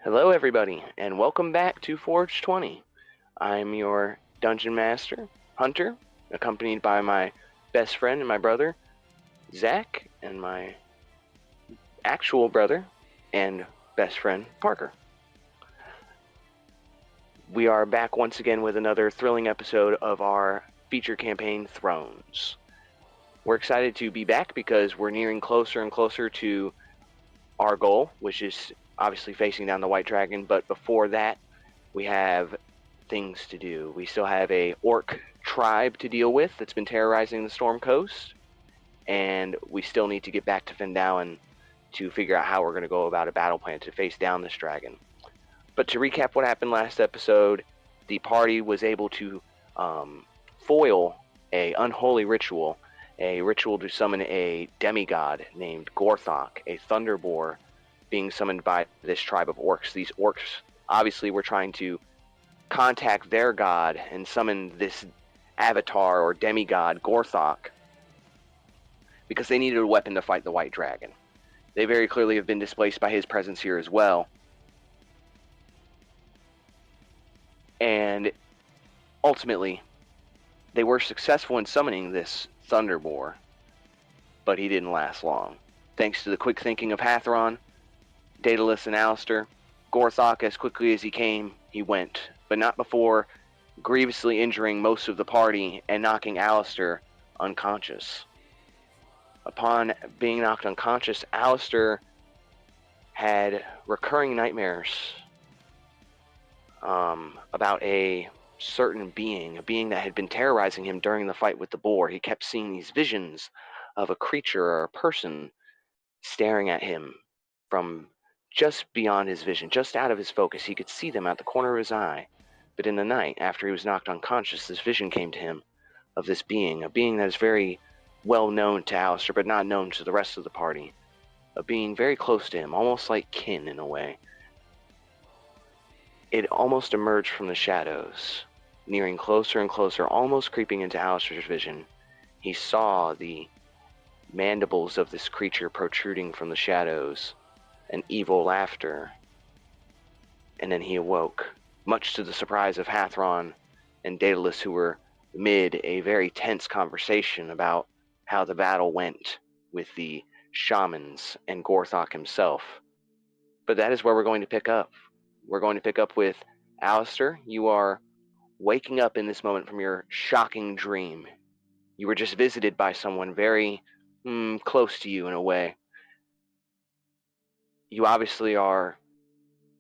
Hello, everybody, and welcome back to Forge 20. I'm your dungeon master, Hunter, accompanied by my best friend and my brother, Zach, and my actual brother and best friend, Parker. We are back once again with another thrilling episode of our feature campaign, Thrones. We're excited to be back because we're nearing closer and closer to our goal, which is obviously facing down the White Dragon, but before that, we have things to do. We still have a orc tribe to deal with that's been terrorizing the Storm Coast, and we still need to get back to Fendowen to figure out how we're going to go about a battle plan to face down this dragon. But to recap what happened last episode, the party was able to foil a unholy ritual, a ritual to summon a demigod named Gorthok, a thunderboar being summoned by this tribe of orcs. These orcs obviously were trying to contact their god and summon this avatar or demigod, Gorthok, because they needed a weapon to fight the White Dragon. They very clearly have been displaced by his presence here as well. And ultimately, they were successful in summoning this thunderboar, but he didn't last long. Thanks to the quick thinking of Hathron, Daedalus, and Alastair, Gorthok, as quickly as he came, he went, but not before grievously injuring most of the party and knocking Alastair unconscious. Upon being knocked unconscious, Alastair had recurring nightmares about a certain being, a being that had been terrorizing him during the fight with the boar. He kept seeing these visions of a creature or a person staring at him from just beyond his vision, just out of his focus. He could see them at the corner of his eye. But in the night, after he was knocked unconscious, this vision came to him of this being, a being that is very well known to Alastair, but not known to the rest of the party. A being very close to him, almost like kin in a way. It almost emerged from the shadows, nearing closer and closer, almost creeping into Alastair's vision. He saw the mandibles of this creature protruding from the shadows, and evil laughter. And then he awoke, much to the surprise of Hathron and Daedalus, who were mid a very tense conversation about how the battle went with the shamans and Gorthok himself. But that is where we're going to pick up. We're going to pick up with Alastair. You are waking up in this moment from your shocking dream. You were just visited by someone very close to you in a way. You obviously are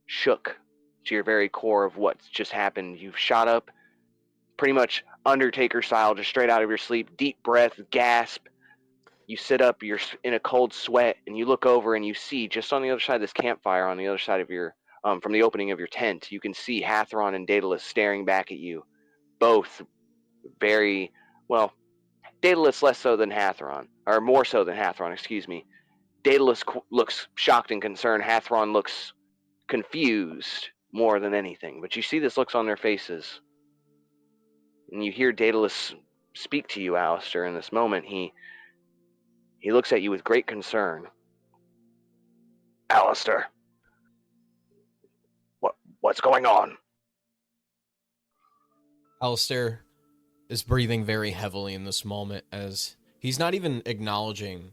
shook to your very core of what's just happened. You've shot up pretty much Undertaker style, just straight out of your sleep, deep breath, gasp. You sit up, you're in a cold sweat, and you look over and you see just on the other side of this campfire, on the other side of your from the opening of your tent, you can see Hathron and Daedalus staring back at you, both very, well, Daedalus less so than Hathron, or more so than Hathron, excuse me. Daedalus looks shocked and concerned. Hathron looks confused more than anything, but you see this looks on their faces. And you hear Daedalus speak to you, Alastair, in this moment. He looks at you with great concern. Alastair, what's going on? Alastair is breathing very heavily in this moment, as he's not even acknowledging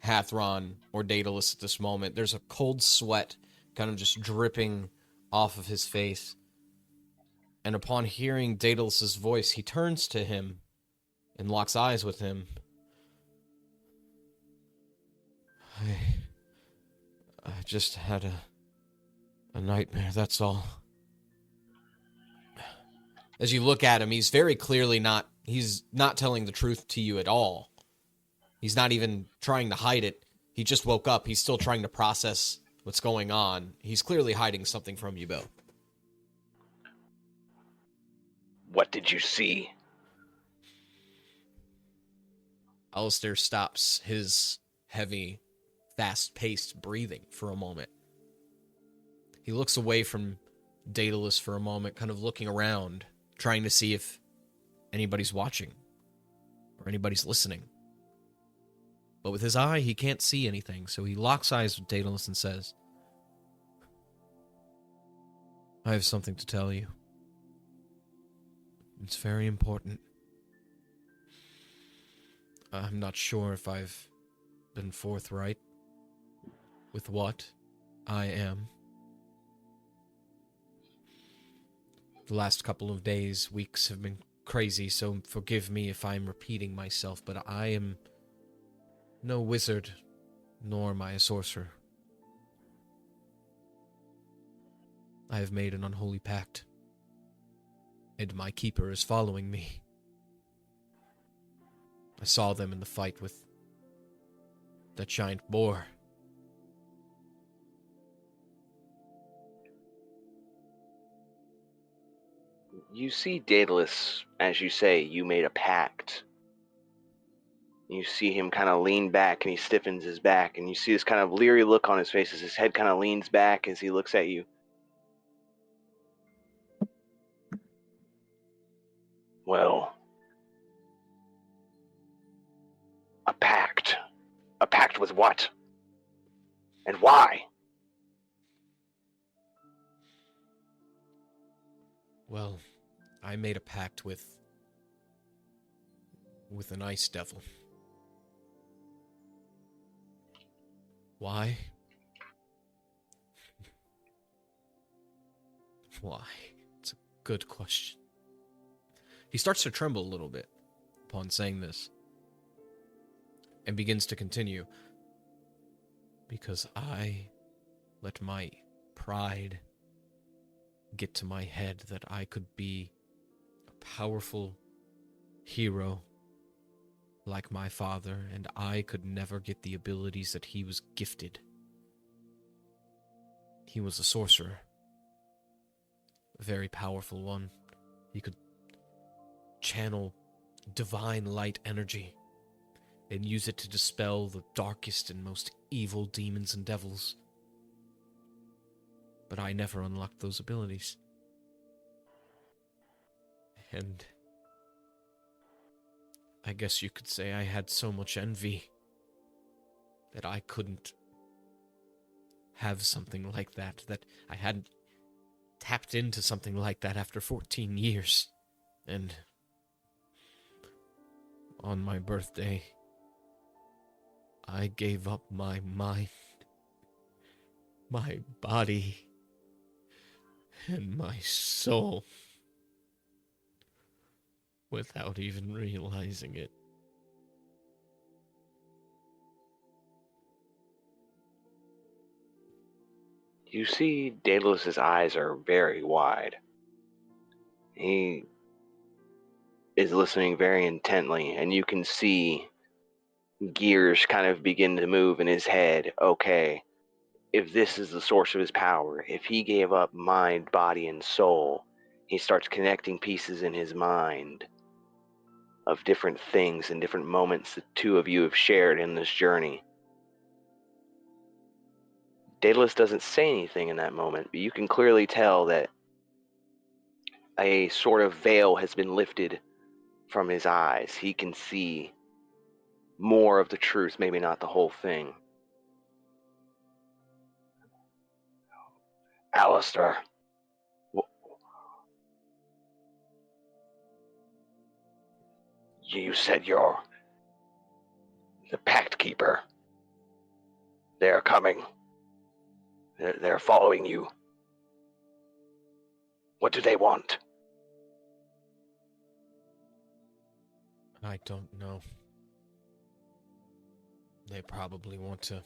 Hathron or Daedalus at this moment. There's a cold sweat kind of just dripping off of his face. And upon hearing Daedalus's voice, he turns to him and locks eyes with him. I just had a nightmare, that's all. As you look at him, he's very clearly he's not telling the truth to you at all. He's not even trying to hide it. He just woke up. He's still trying to process what's going on. He's clearly hiding something from you both. What did you see? Alastair stops his heavy, fast-paced breathing for a moment. He looks away from Daedalus for a moment, kind of looking around, trying to see if anybody's watching or anybody's listening. But with his eye, he can't see anything, so he locks eyes with Daedalus and says, I have something to tell you. It's very important. I'm not sure if I've been forthright with what I am. The last couple of days, weeks have been crazy, so forgive me if I'm repeating myself, but I am no wizard, nor am I a sorcerer. I have made an unholy pact, and my keeper is following me. I saw them in the fight with that giant boar. You see Daedalus, as you say, you made a pact. You see him kind of lean back and he stiffens his back, and you see this kind of leery look on his face as his head kind of leans back as he looks at you. Well, a pact. A pact with what? And why? Well, I made a pact with an ice devil. Why? Why? It's a good question. He starts to tremble a little bit upon saying this, and begins to continue. Because I let my pride get to my head that I could be a powerful hero like my father, and I could never get the abilities that he was gifted. He was a sorcerer, a very powerful one. He could channel divine light energy and use it to dispel the darkest and most evil demons and devils. But I never unlocked those abilities. And I guess you could say I had so much envy that I couldn't have something like that, that I hadn't tapped into something like that after 14 years. And on my birthday, I gave up my mind, my body, and my soul without even realizing it. You see Daedalus's eyes are very wide. He is listening very intently, and you can see gears kind of begin to move in his head. Okay, if this is the source of his power, if he gave up mind, body, and soul, he starts connecting pieces in his mind of different things and different moments the two of you have shared in this journey. Daedalus doesn't say anything in that moment, but you can clearly tell that a sort of veil has been lifted from his eyes. He can see more of the truth, maybe not the whole thing. Alastair, you said you're the Pact Keeper. They're coming. They're following you. What do they want? I don't know. They probably want to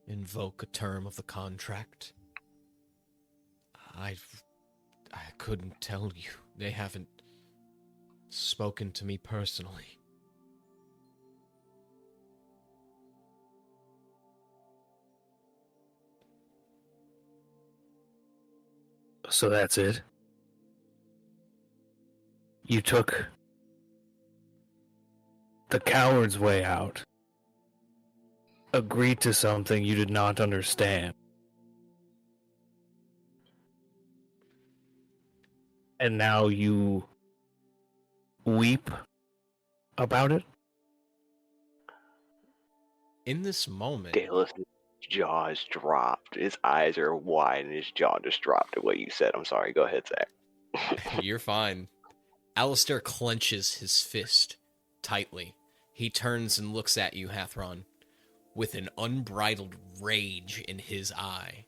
invoke a term of the contract. I couldn't tell you. They haven't spoken to me personally. So that's it? You took the coward's way out. Agreed to something you did not understand. And now you weep about it? In this moment, Daedalus jaws dropped. His eyes are wide and his jaw just dropped at what you said. I'm sorry. Go ahead, Zach. You're fine. Alastair clenches his fist tightly. He turns and looks at you, Hathron, with an unbridled rage in his eye.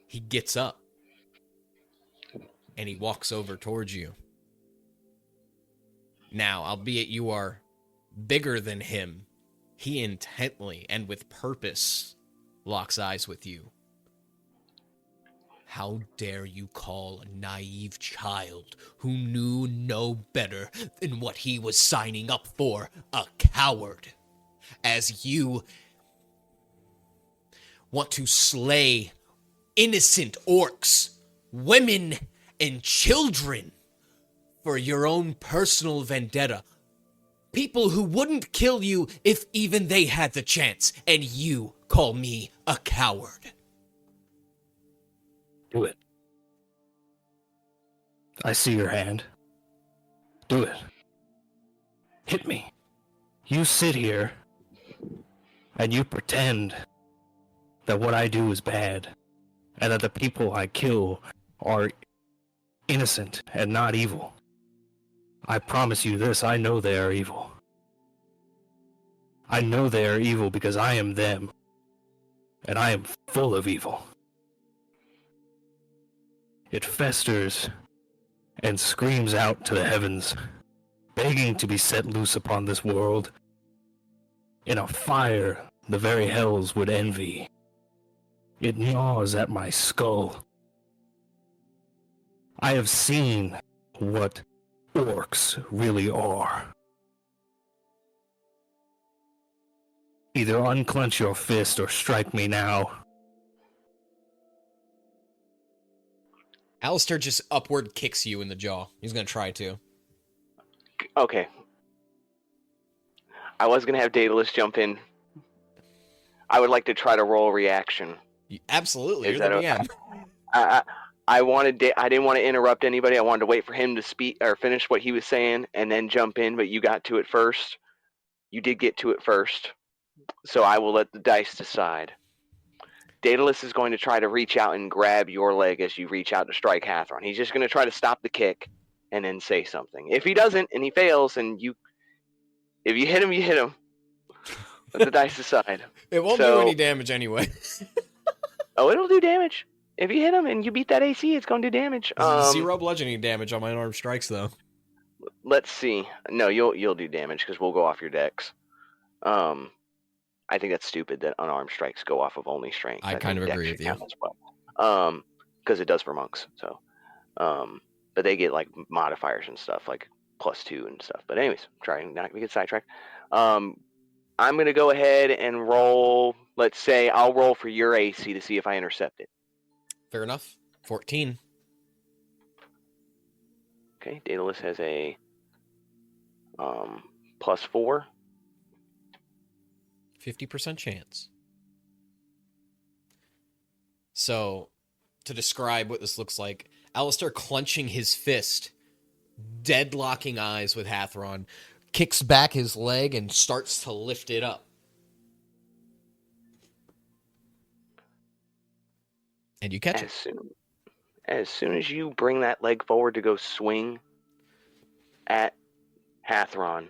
He gets up, and he walks over towards you. Now, albeit you are bigger than him, he intently and with purpose locks eyes with you. How dare you call a naive child who knew no better than what he was signing up for a coward, as you want to slay innocent orcs, women, and children for your own personal vendetta. People who wouldn't kill you if even they had the chance, and you call me a coward. Do it. I see your hand. Do it. Hit me. You sit here, and you pretend that what I do is bad, and that the people I kill are innocent and not evil. I promise you this, I know they are evil. I know they are evil because I am them, and I am full of evil. It festers and screams out to the heavens, begging to be set loose upon this world in a fire the very hells would envy. It gnaws at my skull. I have seen what orcs really are. Either unclench your fist or strike me now. Alastair just upward kicks you in the jaw. He's going to try to. Okay. I was going to have Daedalus jump in. I would like to try to roll a reaction. Absolutely, Is you're the that DM. I didn't want to interrupt anybody. I wanted to wait for him to speak or finish what he was saying and then jump in, but you got to it first. You did get to it first. So I will let the dice decide. Daedalus is going to try to reach out and grab your leg as you reach out to strike Hathron. He's just going to try to stop the kick and then say something. If he doesn't and he fails, and if you hit him, you hit him. Let the dice decide. It won't do any damage anyway. Oh, it'll do damage. If you hit him and you beat that AC, it's going to do damage. 0 bludgeoning damage on my unarmed strikes, though. Let's see. No, you'll do damage because we'll go off your dex. I think that's stupid that unarmed strikes go off of only strength. I kind of agree with you. Well. Because it does for monks. So, but they get like modifiers and stuff, like +2 and stuff. But anyways, trying not to get sidetracked. I'm gonna go ahead and roll. Let's say I'll roll for your AC to see if I intercept it. Fair enough. 14. Okay, Daedalus has a +4. 50% chance. So, to describe what this looks like, Alastair clenching his fist, deadlocking eyes with Hathron, kicks back his leg and starts to lift it up. And you catch it. As soon as you bring that leg forward to go swing at Hathron,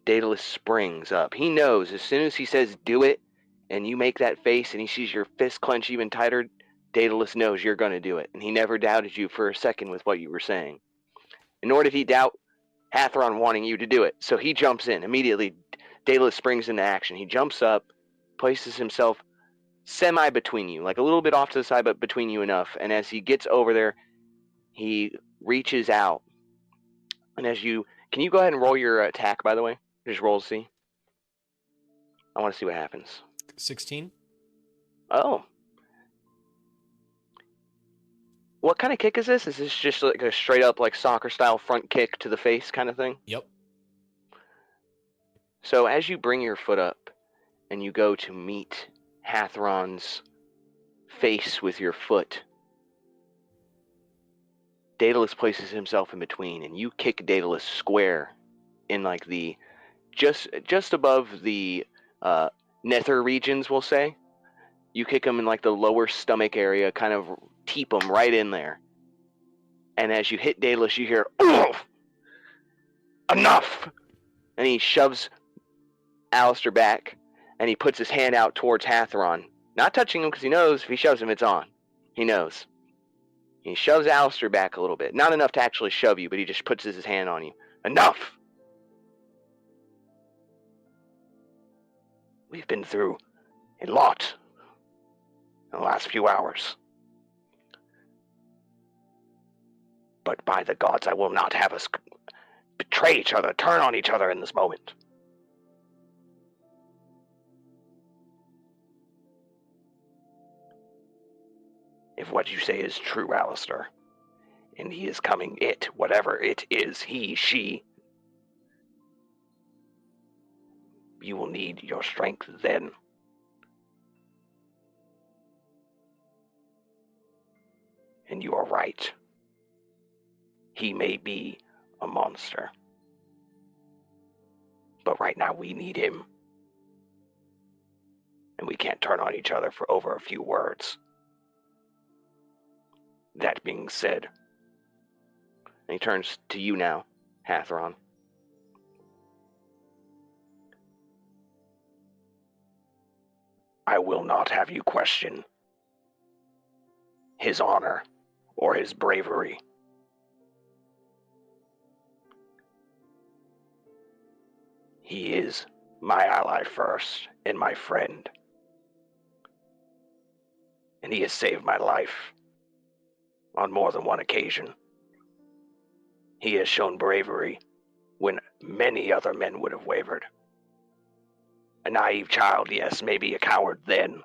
Daedalus springs up. He knows as soon as he says do it and you make that face and he sees your fist clench even tighter, Daedalus knows you're going to do it. And he never doubted you for a second with what you were saying. Nor did he doubt Hathron wanting you to do it. So he jumps in. Immediately, Daedalus springs into action. He jumps up, places himself semi-between you, like a little bit off to the side, but between you enough. And as he gets over there, he reaches out. And can you go ahead and roll your attack, by the way? Just roll to see. I want to see what happens. 16. Oh. What kind of kick is this? Is this just like a straight up like soccer style front kick to the face kind of thing? Yep. So as you bring your foot up and you go to meet Hathron's face with your foot, Daedalus places himself in between and you kick Daedalus square in like the just above the nether regions, we'll say. You kick him in like the lower stomach area, kind of teep him right in there. And as you hit Daedalus, you hear, "Oh, enough!" And he shoves Alastair back, and he puts his hand out towards Hathron. Not touching him because he knows if he shoves him, it's on. He knows. He shoves Alastair back a little bit. Not enough to actually shove you, but he just puts his hand on you. Enough! We've been through a lot in the last few hours. But by the gods, I will not have us betray each other, turn on each other in this moment. If what you say is true, Alastair, and he is coming, whatever it is, he, she, you will need your strength then. And you are right. He may be a monster. But right now we need him. And we can't turn on each other for over a few words. That being said, and he turns to you now, Hathron. I will not have you question his honor or his bravery. He is my ally first and my friend. And he has saved my life on more than one occasion. He has shown bravery when many other men would have wavered. A naive child, yes, maybe a coward then,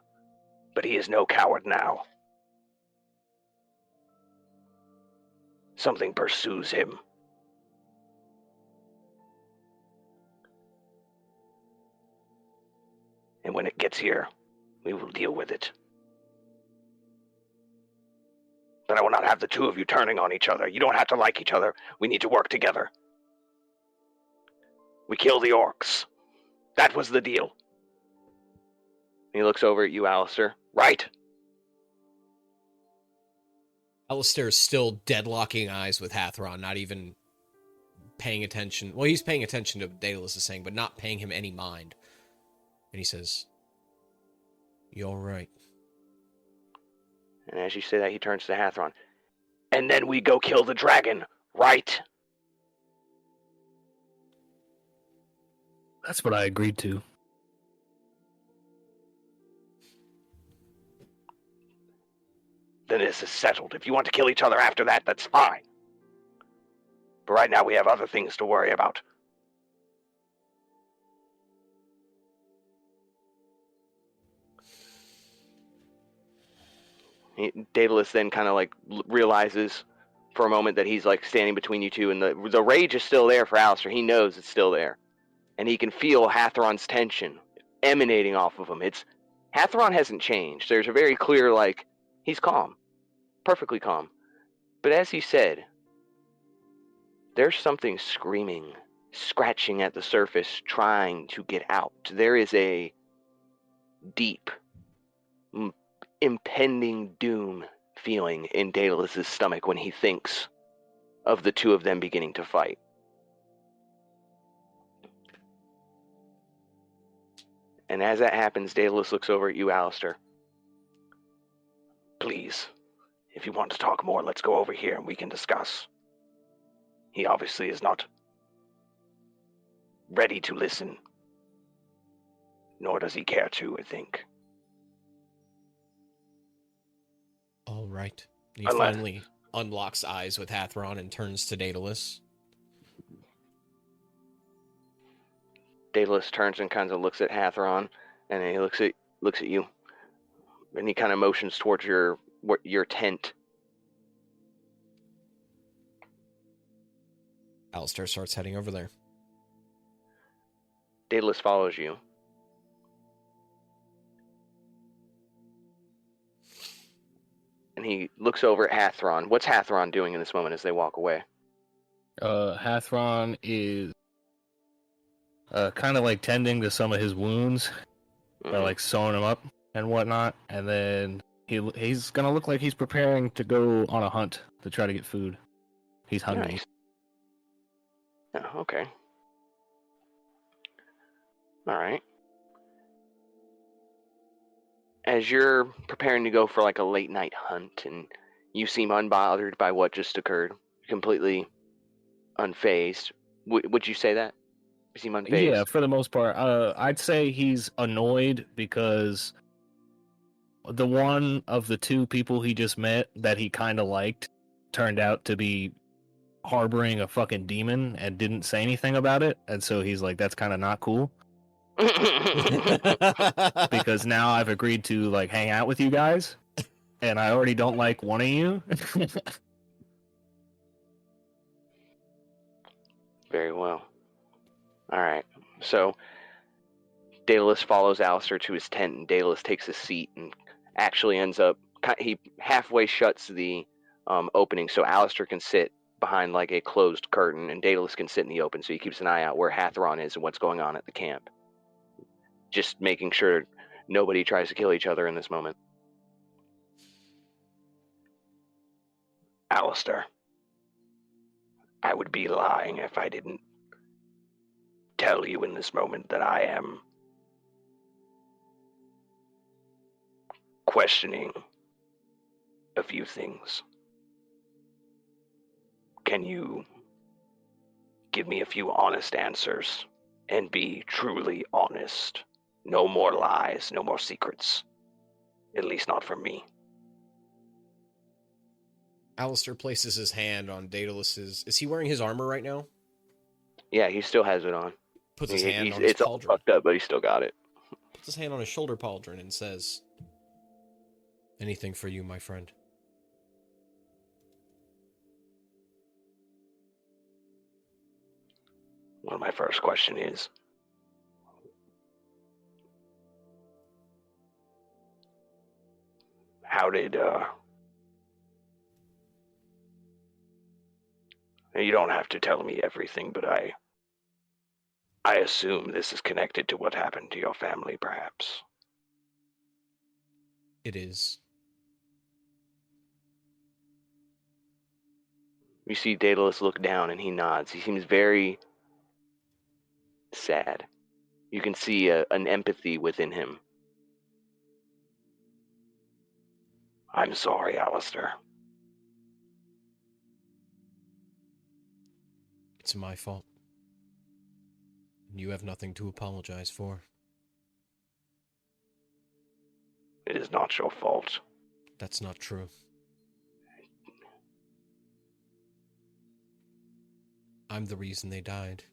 but he is no coward now. Something pursues him. And when it gets here, we will deal with it. But I will not have the two of you turning on each other. You don't have to like each other. We need to work together. We kill the orcs. That was the deal. And he looks over at you, Alastair. Right? Alastair is still deadlocking eyes with Hathron, not even paying attention. Well, he's paying attention to what Daedalus is saying, but not paying him any mind. And he says, "You're right." And as you say that, he turns to Hathron. And then we go kill the dragon, right? That's what I agreed to. Then this is settled. If you want to kill each other after that, that's fine. But right now we have other things to worry about. Daedalus then kind of like realizes for a moment that he's like standing between you two, and the rage is still there for Alastair. He knows it's still there. And he can feel Hathron's tension emanating off of him. Hathron hasn't changed. There's a very clear, like, he's calm. Perfectly calm. But as he said, there's something screaming, scratching at the surface, trying to get out. There is a deep, impending doom feeling in Daedalus' stomach when he thinks of the two of them beginning to fight. And as that happens, Daedalus looks over at you, Alastair. Please, if you want to talk more, let's go over here and we can discuss. He obviously is not ready to listen, nor does he care to, I think. All right. He finally unlocks eyes with Hathron and turns to Daedalus. Daedalus turns and kind of looks at Hathron, and then he looks at you, and he kind of motions towards your tent. Alastair starts heading over there. Daedalus follows you. And he looks over at Hathron. What's Hathron doing in this moment as they walk away? Hathron is kind of like tending to some of his wounds. They're like sewing him up and whatnot, and then he's gonna look like he's preparing to go on a hunt to try to get food. He's hungry. Nice. Oh, okay. All right. As you're preparing to go for like a late night hunt, and you seem unbothered by what just occurred, completely unfazed. Would you say that? You seem unfazed? Yeah, for the most part. I'd say he's annoyed because the one of the two people he just met that he kind of liked turned out to be harboring a fucking demon and didn't say anything about it, and so he's like, that's kind of not cool. Because now I've agreed to like hang out with you guys, and I already don't like one of you. Very well. All right. So Daedalus follows Alastair to his tent, and Daedalus takes a seat and actually ends up, he halfway shuts the opening so Alastair can sit behind like a closed curtain, and Daedalus can sit in the open, so he keeps an eye out where Hathron is and what's going on at the camp. Just making sure nobody tries to kill each other in this moment. Alastair, I would be lying if I didn't tell you in this moment that I am questioning a few things. Can you give me a few honest answers and be truly honest? No more lies, no more secrets. At least not from me. Alastair places his hand on Daedalus's... Is he wearing his armor right now? Yeah, he still has it on. Puts his hand on his It's all pauldron. fucked up, but he still got it. Puts his hand on his shoulder pauldron and says, anything for you, my friend. Well, my first question is, how did, you don't have to tell me everything, but I assume this is connected to what happened to your family, perhaps. It is. You see Daedalus look down and he nods. He seems very sad. You can see an empathy within him. I'm sorry, Alastair. It's my fault. You have nothing to apologize for. It is not your fault. That's not true. I'm the reason they died.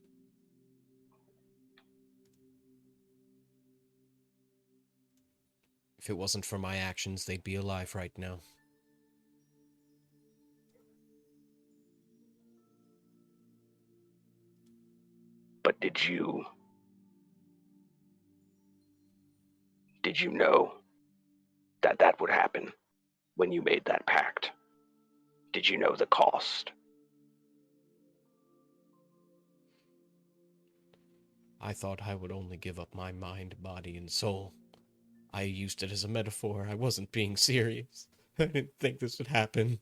If it wasn't for my actions, they'd be alive right now. But did you know that that would happen when you made that pact? Did you know the cost? I thought I would only give up my mind, body, and soul. I used it as a metaphor. I wasn't being serious. I didn't think this would happen.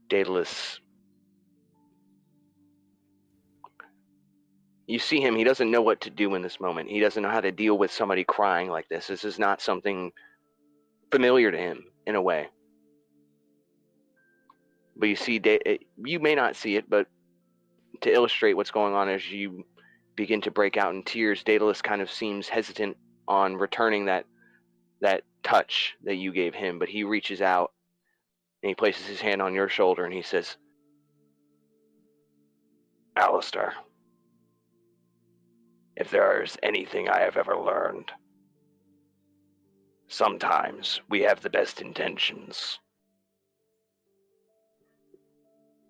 Daedalus, you see him, he doesn't know what to do in this moment. He doesn't know how to deal with somebody crying like this. This is not something familiar to him, in a way. But you see, you may not see it, but to illustrate what's going on as you begin to break out in tears, Daedalus kind of seems hesitant on returning that touch that you gave him, but he reaches out and he places his hand on your shoulder and he says, Alastair, if there is anything I have ever learned, sometimes we have the best intentions,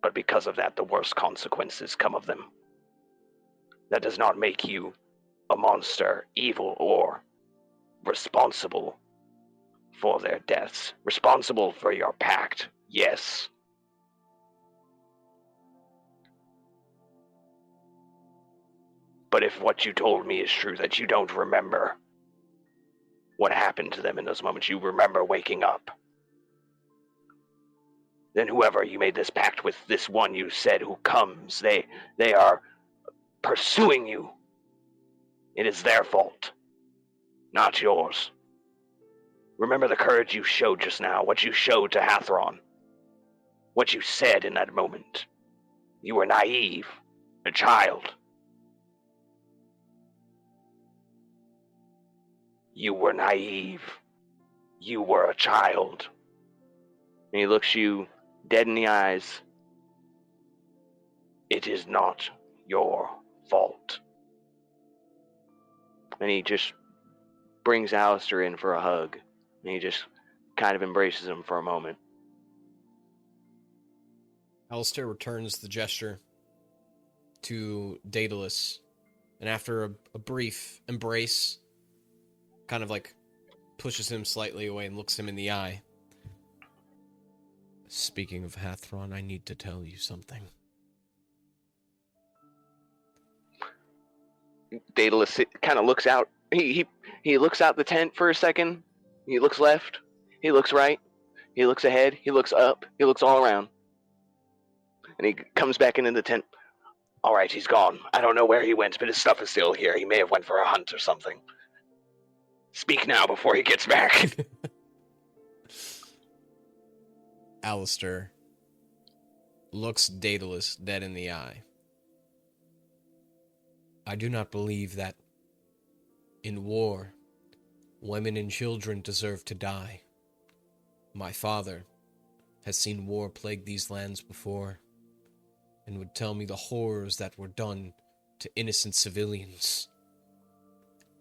but because of that, the worst consequences come of them. That does not make you a monster, evil, or responsible for their deaths. Responsible for your pact, yes. But if what you told me is true, that you don't remember what happened to them in those moments, you remember waking up, then whoever you made this pact with, this one you said who comes, they are pursuing you. It is their fault, not yours. Remember the courage you showed just now, what you showed to Hathron, what you said in that moment. You were naive, a child. You were naive. You were a child. And he looks you dead in the eyes. It is not your fault. And he just brings Alastair in for a hug. And he just kind of embraces him for a moment. Alastair returns the gesture to Daedalus, and after a brief embrace, kind of like pushes him slightly away and looks him in the eye. Speaking of Hathron, I need to tell you something. Daedalus kind of looks out. He looks out the tent for a second. He looks left. He looks right. He looks ahead. He looks up. He looks all around. And he comes back into the tent. All right, he's gone. I don't know where he went, but his stuff is still here. He may have went for a hunt or something. Speak now before he gets back. Alastair looks Daedalus dead in the eye. I do not believe that in war, women and children deserve to die. My father has seen war plague these lands before, and would tell me the horrors that were done to innocent civilians.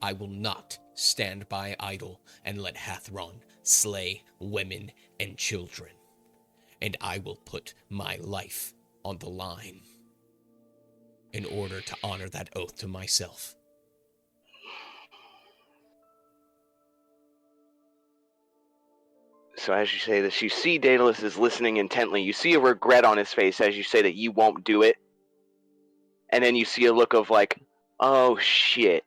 I will not stand by idle and let Hathron slay women and children, and I will put my life on the line in order to honor that oath to myself. So as you say this, you see Daedalus is listening intently. You see a regret on his face as you say that you won't do it. And then you see a look of like, oh shit,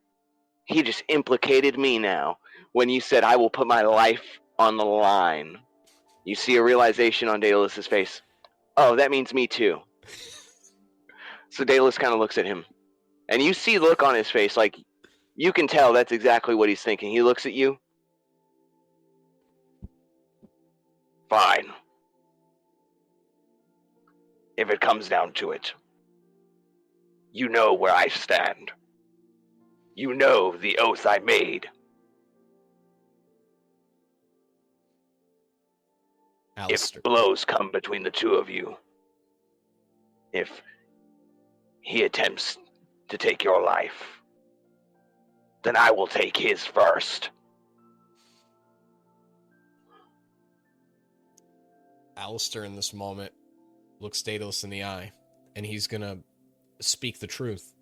he just implicated me now. When you said, I will put my life on the line, you see a realization on Daedalus's face. Oh, that means me too. So Daedalus kind of looks at him. And you see look on his face, like, you can tell that's exactly what he's thinking. He looks at you. Fine. If it comes down to it, you know where I stand. You know the oath I made. Alastair. If blows come between the two of you, if he attempts to take your life, then I will take his first. Alastair in this moment looks Daedalus in the eye, and he's gonna speak the truth.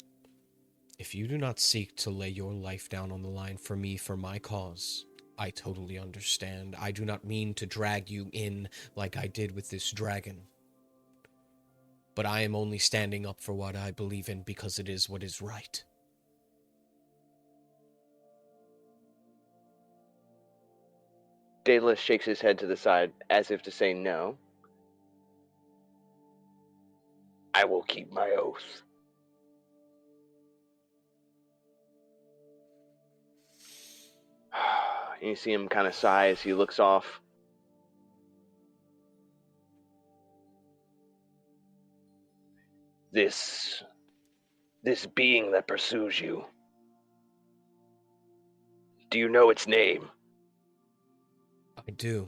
If you do not seek to lay your life down on the line for me, for my cause, I totally understand. I do not mean to drag you in like I did with this dragon. But I am only standing up for what I believe in because it is what is right. Daedalus shakes his head to the side as if to say no. I will keep my oath. You see him kind of sigh as he looks off. This being that pursues you, do you know its name? I do.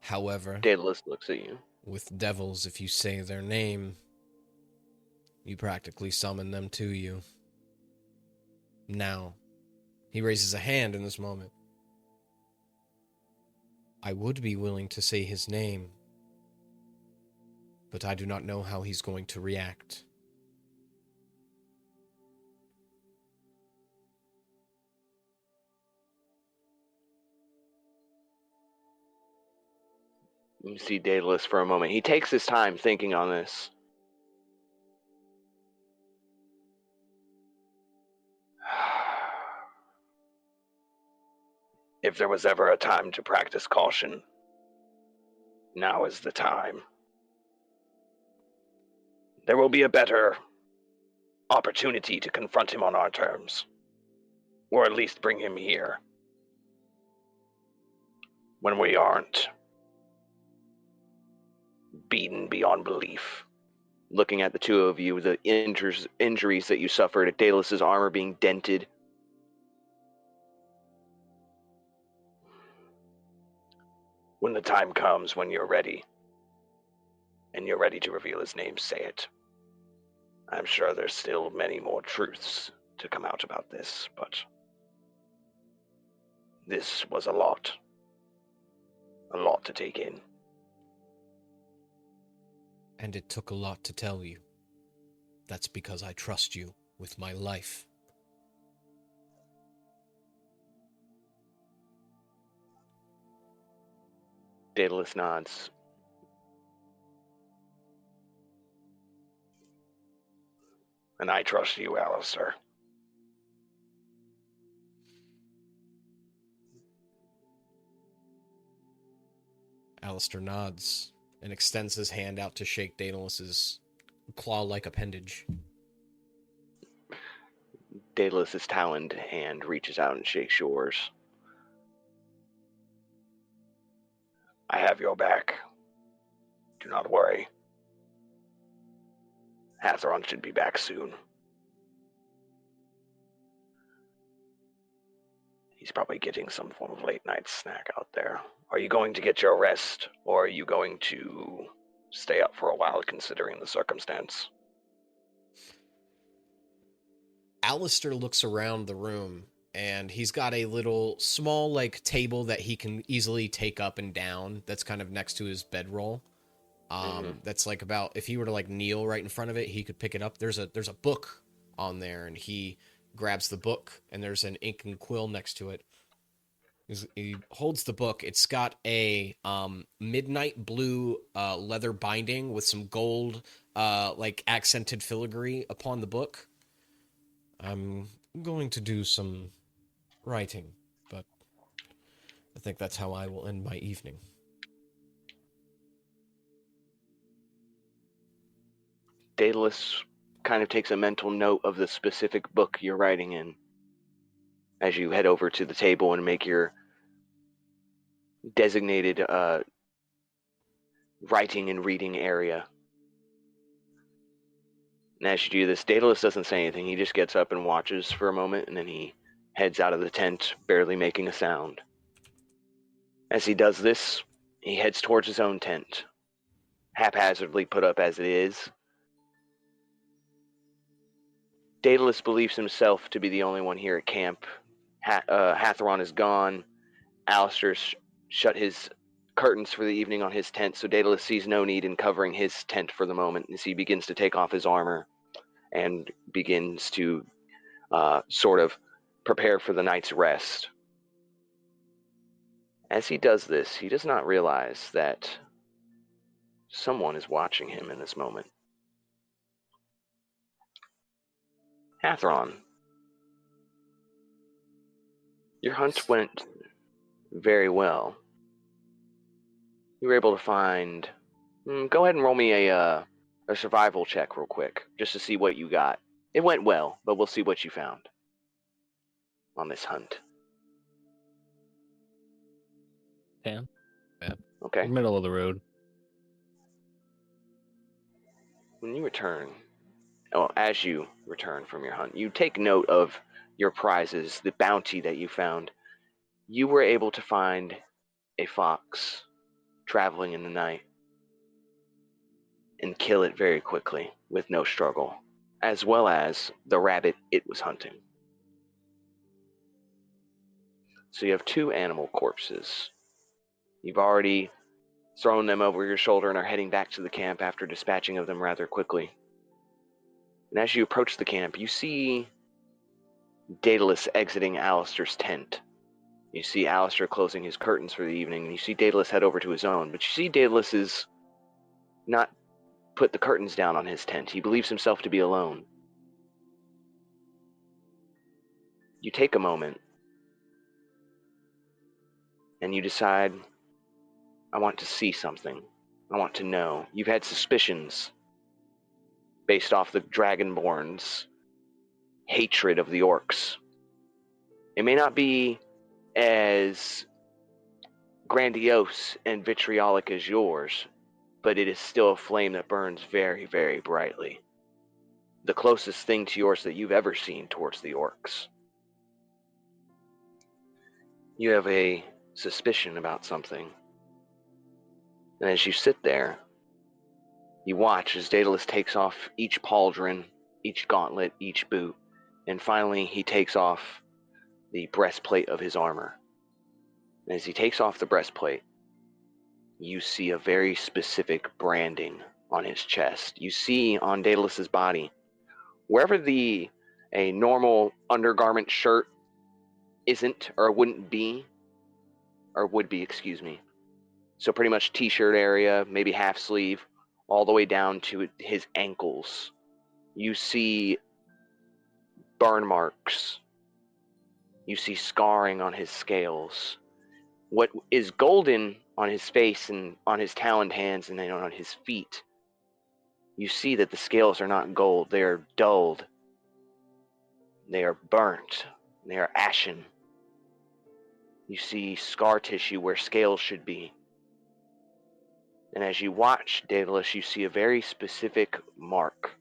However, Daedalus looks at you. with devils, if you say their name, you practically summon them to you. Now, he raises a hand in this moment. I would be willing to say his name, but I do not know how he's going to react. You see Daedalus for a moment. He takes his time thinking on this. If there was ever a time to practice caution, now is the time. There will be a better opportunity to confront him on our terms, or at least bring him here, when we aren't beaten beyond belief. Looking at the two of you, the injuries that you suffered, Daedalus's armor being dented. When the time comes, when you're ready, and you're ready to reveal his name, say it. I'm sure there's still many more truths to come out about this, but this was a lot to take in. And it took a lot to tell you. That's because I trust you with my life. Daedalus nods. And I trust you, Alastair. Alastair nods and extends his hand out to shake Daedalus's claw-like appendage. Daedalus's taloned hand reaches out and shakes yours. I have your back. Do not worry. Hathron should be back soon. He's probably getting some form of late-night snack out there. Are you going to get your rest, or are you going to stay up for a while considering the circumstance? Alastair looks around the room, and he's got a little small, like, table that he can easily take up and down that's kind of next to his bedroll. That's like about, if he were to like kneel right in front of it, he could pick it up. There's a book on there, and he grabs the book, and there's an ink and quill next to it. He holds the book. It's got a midnight blue leather binding with some gold like accented filigree upon the book. I'm going to do some writing, but I think that's how I will end my evening. Daedalus kind of takes a mental note of the specific book you're writing in as you head over to the table and make your designated writing and reading area. And as you do this, Daedalus doesn't say anything. He just gets up and watches for a moment, and then he heads out of the tent, barely making a sound. As he does this, he heads towards his own tent, haphazardly put up as it is. Daedalus believes himself to be the only one here at camp. Hathron is gone. Alastair's shut his curtains for the evening on his tent, so Daedalus sees no need in covering his tent for the moment as he begins to take off his armor and begins to sort of prepare for the night's rest. As he does this, he does not realize that someone is watching him in this moment. Hathron, your hunt went very well. You were able to find... go ahead and roll me a survival check real quick, just to see what you got. It went well, but we'll see what you found on this hunt. 10. Yeah. Okay. Middle of the road. When you return, as you return from your hunt, you take note of your prizes, the bounty that you found. You were able to find a fox traveling in the night and kill it very quickly with no struggle, as well as the rabbit it was hunting. So you have 2 animal corpses. You've already thrown them over your shoulder and are heading back to the camp after dispatching of them rather quickly. And as you approach the camp, you see Daedalus exiting Alastair's tent. You see Alastair closing his curtains for the evening, and you see Daedalus head over to his own. But you see Daedalus is not put the curtains down on his tent. He believes himself to be alone. You take a moment and you decide, I want to see something. I want to know. You've had suspicions based off the Dragonborn's hatred of the orcs. It may not be as grandiose and vitriolic as yours, but it is still a flame that burns very, very brightly. The closest thing to yours that you've ever seen towards the orcs. You have a suspicion about something. And as you sit there, you watch as Daedalus takes off each pauldron, each gauntlet, each boot, and finally he takes off the breastplate of his armor. And as he takes off the breastplate, you see a very specific branding on his chest. You see on Daedalus's body, wherever a normal undergarment shirt isn't, or wouldn't be, or would be, excuse me. So pretty much t-shirt area, maybe half sleeve, all the way down to his ankles. You see burn marks. You see scarring on his scales. What is golden on his face and on his taloned hands and then on his feet, you see that the scales are not gold. They are dulled. They are burnt. They are ashen. You see scar tissue where scales should be. And as you watch Daedalus, you see a very specific mark,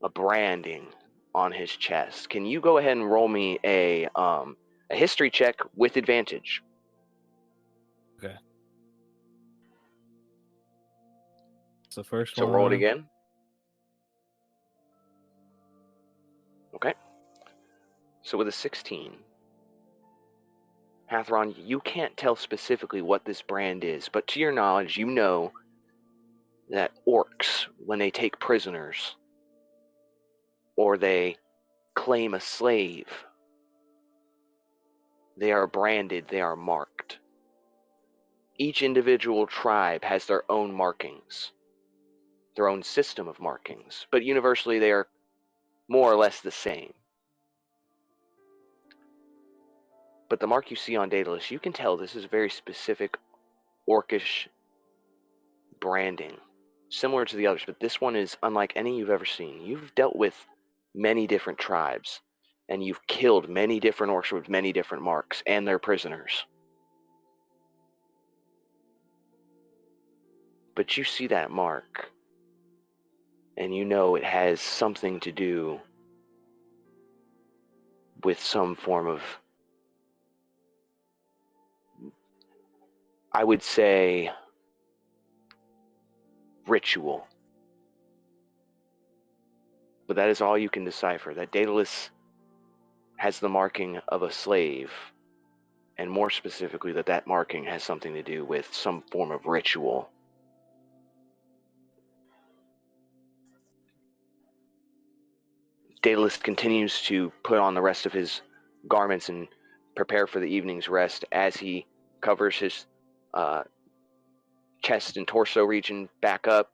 a branding on his chest. Can you go ahead and roll me a history check with advantage? Okay. It's the first So one. roll it again. Okay. So with a 16, Hathron, you can't tell specifically what this brand is, but to your knowledge, you know that orcs, when they take prisoners or they claim a slave, they are branded, they are marked. Each individual tribe has their own markings, their own system of markings, but universally they are more or less the same. But the mark you see on Daedalus, you can tell this is very specific orcish branding, similar to the others, but this one is unlike any you've ever seen. You've dealt with many different tribes, and you've killed many different orcs with many different marks and their prisoners. But you see that mark, and you know it has something to do with some form of, I would say, ritual. But that is all you can decipher, that Daedalus has the marking of a slave, and more specifically that marking has something to do with some form of ritual. Daedalus continues to put on the rest of his garments and prepare for the evening's rest. As he covers his chest and torso region back up,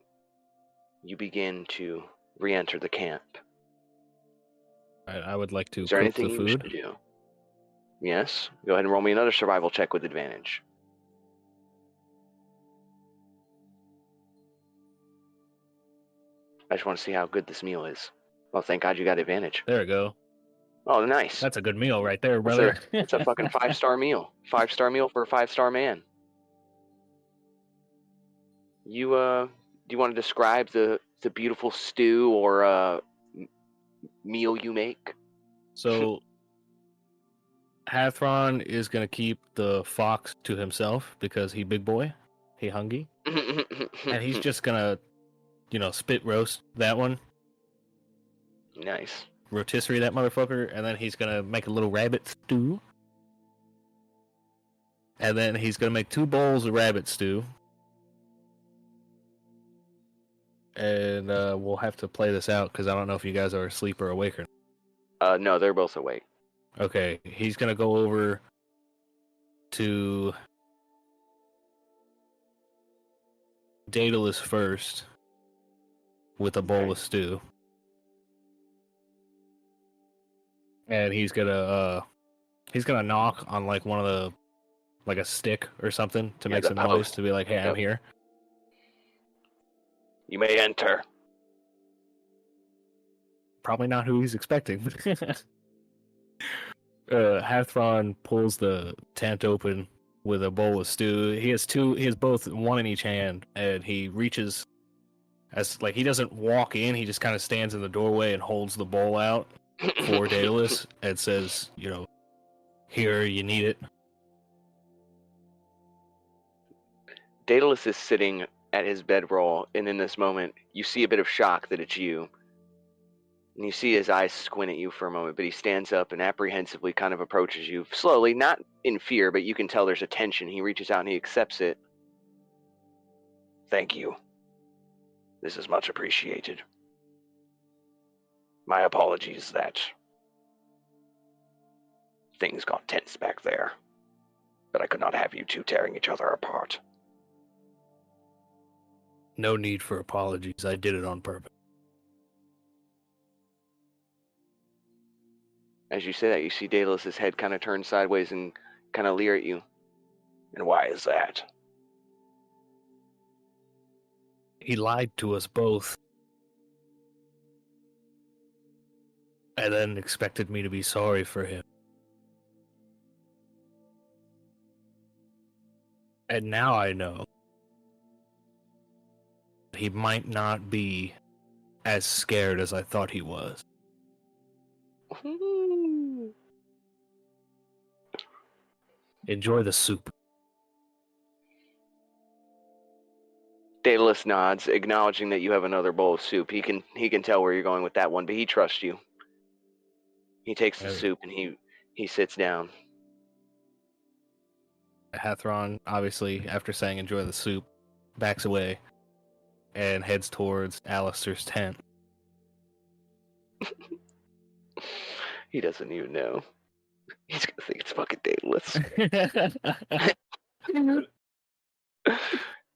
you begin to re-enter the camp. I would like to Is there cook anything the you wish food. to do? Yes? Go ahead and roll me another survival check with advantage. I just want to see how good this meal is. Oh, thank God you got advantage. There we go. Oh, nice. That's a good meal right there, brother. It's a fucking 5-star meal. 5-star meal for a 5-star man. You, do you want to describe the beautiful stew or meal you make? So, Hathron is gonna keep the fox to himself because he big boy, he hungry, and he's just gonna, spit roast that one, Nice. rotisserie that motherfucker, and then he's gonna make a little rabbit stew, and then he's gonna make 2 bowls of rabbit stew, and we'll have to play this out because I don't know if you guys are asleep or awake or not. No, they're both awake. Okay, he's gonna go over to Daedalus first with a bowl of stew, and he's gonna knock on like one of like a stick or something to Yeah, make the some post. noise to be like, "Hey, I'm Yep. here." You may enter. Probably not who he's expecting. Hathron pulls the tent open with a bowl of stew. He has both, one in each hand, and he reaches he doesn't walk in. He just kind of stands in the doorway and holds the bowl out for Daedalus and says, "Here, you need it." Daedalus is sitting at his bedroll, and in this moment, you see a bit of shock that it's you. And you see his eyes squint at you for a moment, but he stands up and apprehensively kind of approaches you slowly, not in fear, but you can tell there's a tension. He reaches out and he accepts it. Thank you. This is much appreciated. My apologies that things got tense back there, but I could not have you two tearing each other apart. No need for apologies. I did it on purpose. As you say that, you see Daedalus's head kind of turn sideways and kind of leer at you. And why is that? He lied to us both. And then expected me to be sorry for him. And now I know he might not be as scared as I thought he was. Enjoy the soup. Daedalus nods, acknowledging that you have another bowl of soup. He can tell where you're going with that one, but he trusts you. He takes the soup and he sits down. Hathron, obviously, after saying enjoy the soup, backs away and heads towards Alastair's tent. He doesn't even know. He's gonna think it's fucking Daedalus.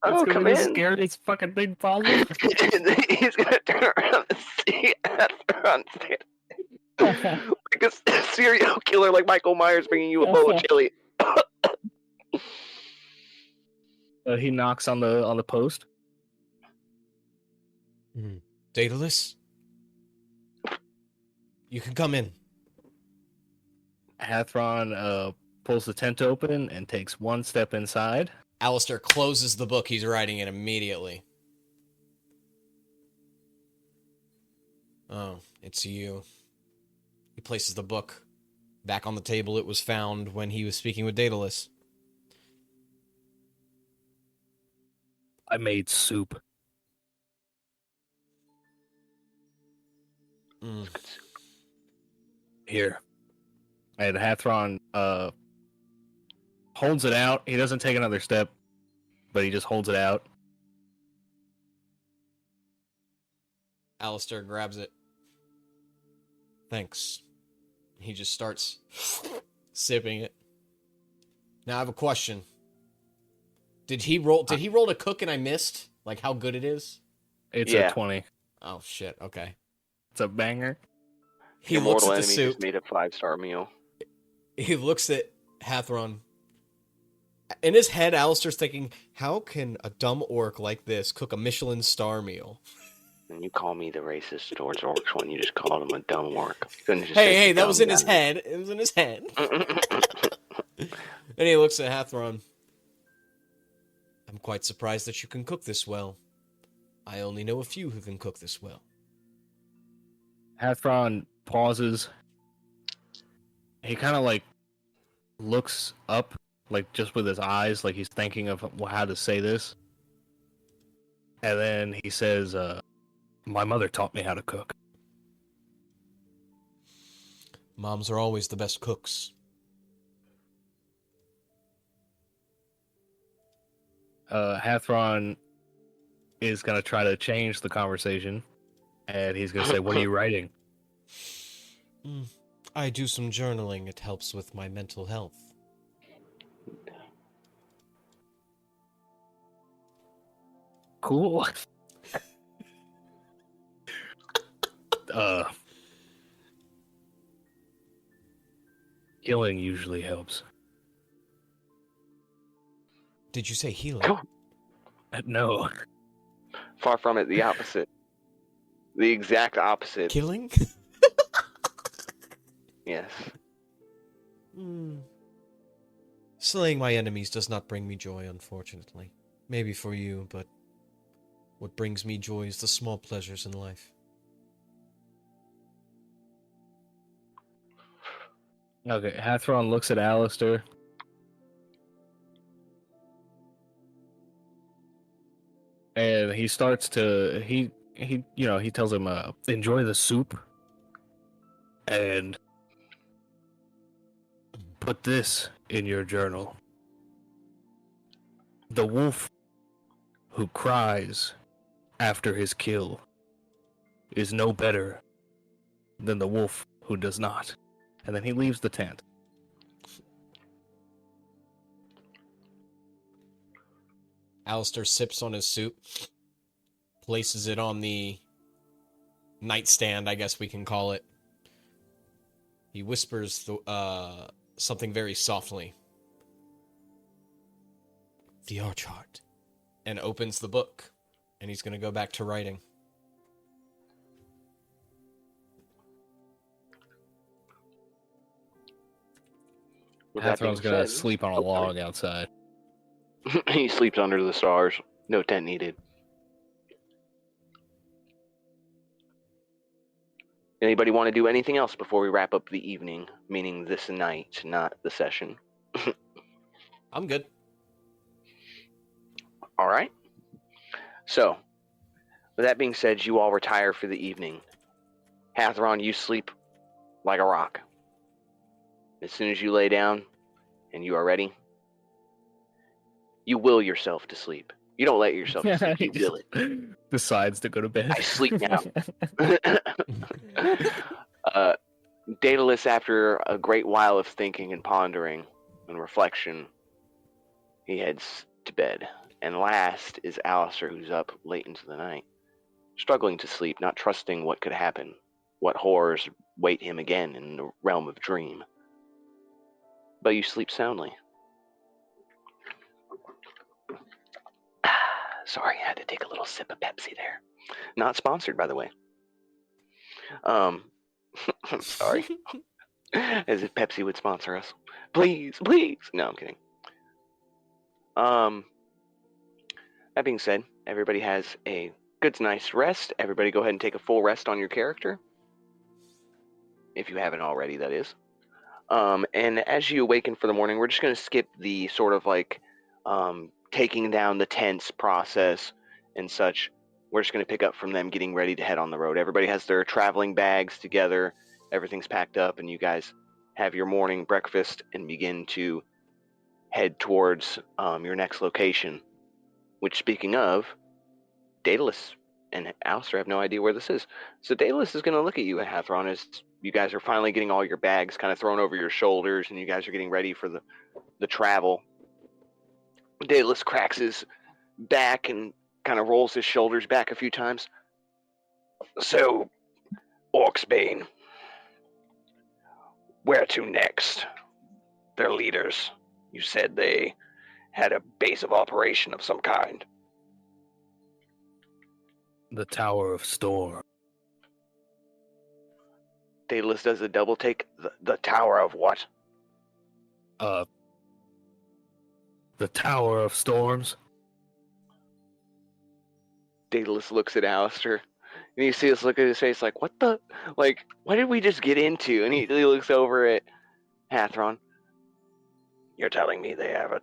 Oh, come in. Scared as fucking thing possible. He's gonna turn around and see Hathron like a serial killer, like Michael Myers, bringing you a bowl of chili. He knocks on the post. Daedalus, you can come in. Hathron pulls the tent open and takes one step inside. Alastair closes the book he's writing in immediately. Oh, it's you. He places the book back on the table it was found when he was speaking with Daedalus. I made soup. Here. And Hathron holds it out. He doesn't take another step, but he just holds it out. Alastair grabs it. Thanks. He just starts sipping it. Now I have a question. Did he roll to cook and I missed? Like how good it is? It's a 20. Oh shit, okay. It's a banger. He looks Mortal at the enemy soup. just made a 5-star meal. He looks at Hathron. In his head, Alistair's thinking, how can a dumb orc like this cook a Michelin star meal? And you call me the racist towards orcs when you just called him a dumb orc. Hey, that was in his head. It was in his head. And he looks at Hathron. I'm quite surprised that you can cook this well. I only know a few who can cook this well. Hathron pauses. He kind of looks up, just with his eyes, like he's thinking of how to say this. And then he says, my mother taught me how to cook. Moms are always the best cooks. Hathron is going to try to change the conversation. And he's going to say, what are you writing? I do some journaling. It helps with my mental health. Cool. Killing usually helps. Did you say healing? Come on. No. Far from it, the opposite. The exact opposite. Killing? Yes. Slaying my enemies does not bring me joy, unfortunately. Maybe for you, but what brings me joy is the small pleasures in life. Okay, Hathron looks at Alastair. And he starts to he tells him enjoy the soup and put this in your journal. The wolf who cries after his kill is no better than the wolf who does not. And then he leaves the tent. Alistair sips on his soup, places it on the nightstand, I guess we can call it. He whispers something very softly. The Archheart. And opens the book. And he's going to go back to writing. With that being Hathron's gonna said- sleep on a log outside. He sleeps under the stars. No tent needed. Anybody want to do anything else before we wrap up the evening? Meaning this night, not the session. I'm good. All right. So, with that being said, you all retire for the evening. Hathron, you sleep like a rock. As soon as you lay down and you are ready, you will yourself to sleep. You don't let yourself to sleep, you will it. Decides to go to bed. I sleep now. Daedalus, after a great while of thinking and pondering and reflection, he heads to bed. And last is Alastair, who's up late into the night, struggling to sleep, not trusting what could happen, what horrors wait him again in the realm of dream. But you sleep soundly. Sorry, I had to take a little sip of Pepsi there. Not sponsored, by the way. I'm sorry. As if Pepsi would sponsor us. Please, please. No, I'm kidding. That being said, everybody has a good, nice rest. Everybody go ahead and take a full rest on your character. If you haven't already, that is. And as you awaken for the morning, we're just going to skip the sort of like taking down the tents process and such. We're just going to pick up from them getting ready to head on the road. Everybody has their traveling bags together. Everything's packed up, and you guys have your morning breakfast and begin to head towards your next location. Which, speaking of, Daedalus and Alastair have no idea where this is. So Daedalus is going to look at you, Hathron, as you guys are finally getting all your bags kind of thrown over your shoulders, and you guys are getting ready for the travel. Daedalus cracks his back and kind of rolls his shoulders back a few times. So, Orcsbane, where to next? Their leaders, you said they had a base of operation of some kind. The Tower of Storm. Daedalus does a double take. The Tower of what? The Tower of Storms. Daedalus looks at Alastair, and you see this look at his face like, what the? Like, what did we just get into? And he looks over at Hathron. You're telling me they have a...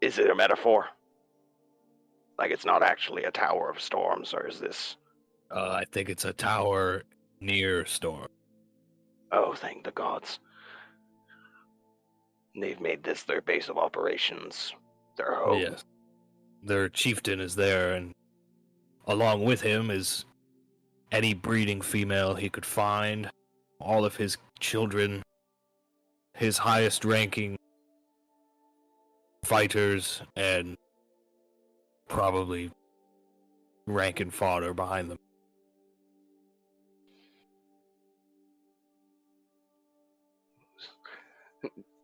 Is it a metaphor? Like it's not actually a Tower of Storms, or is this... I think it's a tower near Storm. Oh, thank the gods. They've made this their base of operations, their home. Yes. Their chieftain is there, and along with him is any breeding female he could find, all of his children, his highest ranking fighters, and probably rank and fodder behind them.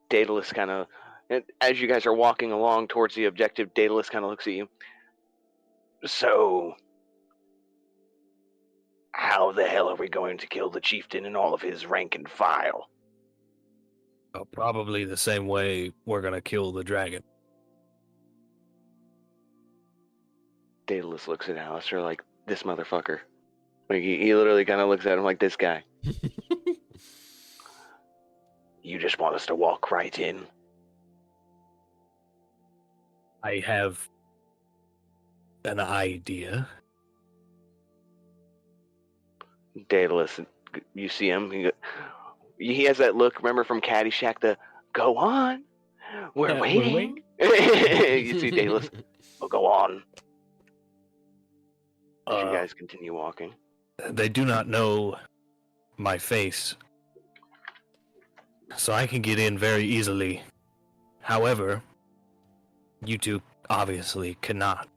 Daedalus kind of And as you guys are walking along towards the objective, Daedalus kind of looks at you. So, how the hell are we going to kill the chieftain and all of his rank and file? Probably the same way we're gonna kill the dragon. Daedalus looks at Alastair like, this motherfucker. Like, he literally kind of looks at him like, this guy. You just want us to walk right in? I have an idea. Daedalus, you see him. He has that look, remember from Caddyshack, the, go on, we're waiting. You see Daedalus, Well, go on. as you guys continue walking. They do not know my face, so I can get in very easily. However, you two obviously cannot.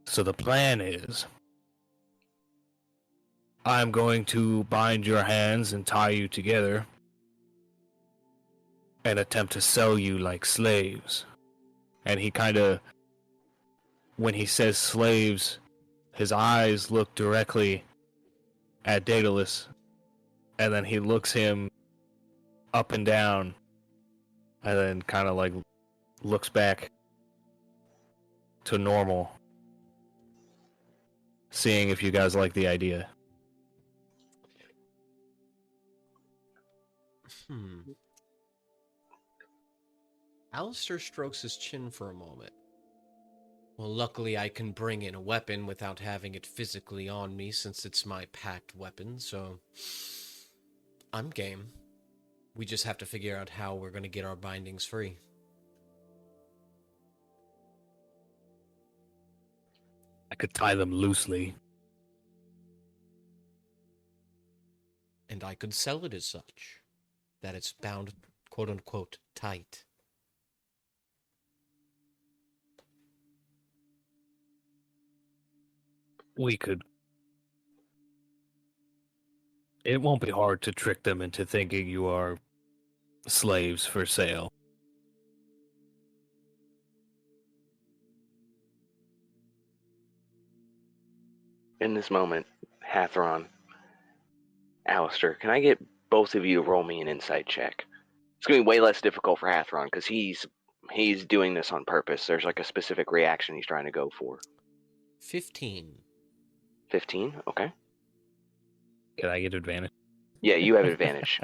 So the plan is, I'm going to bind your hands and tie you together and attempt to sell you like slaves. And he kind of, when he says slaves, his eyes look directly at Daedalus, and then he looks him up and down, and then kind of like looks back to normal, seeing if you guys like the idea. Alastair strokes his chin for a moment. Well, luckily I can bring in a weapon without having it physically on me, since it's my packed weapon, so I'm game. We just have to figure out how we're going to get our bindings free. I could tie them loosely. And I could sell it as such, that it's bound, quote-unquote, tight. We could. It won't be hard to trick them into thinking you are slaves for sale. In this moment, Hathron, Alastair, can I get both of you to roll me an insight check? It's going to be way less difficult for Hathron because he's doing this on purpose. There's like a specific reaction he's trying to go for. 15. 15? Okay. Can I get advantage? Yeah, you have advantage.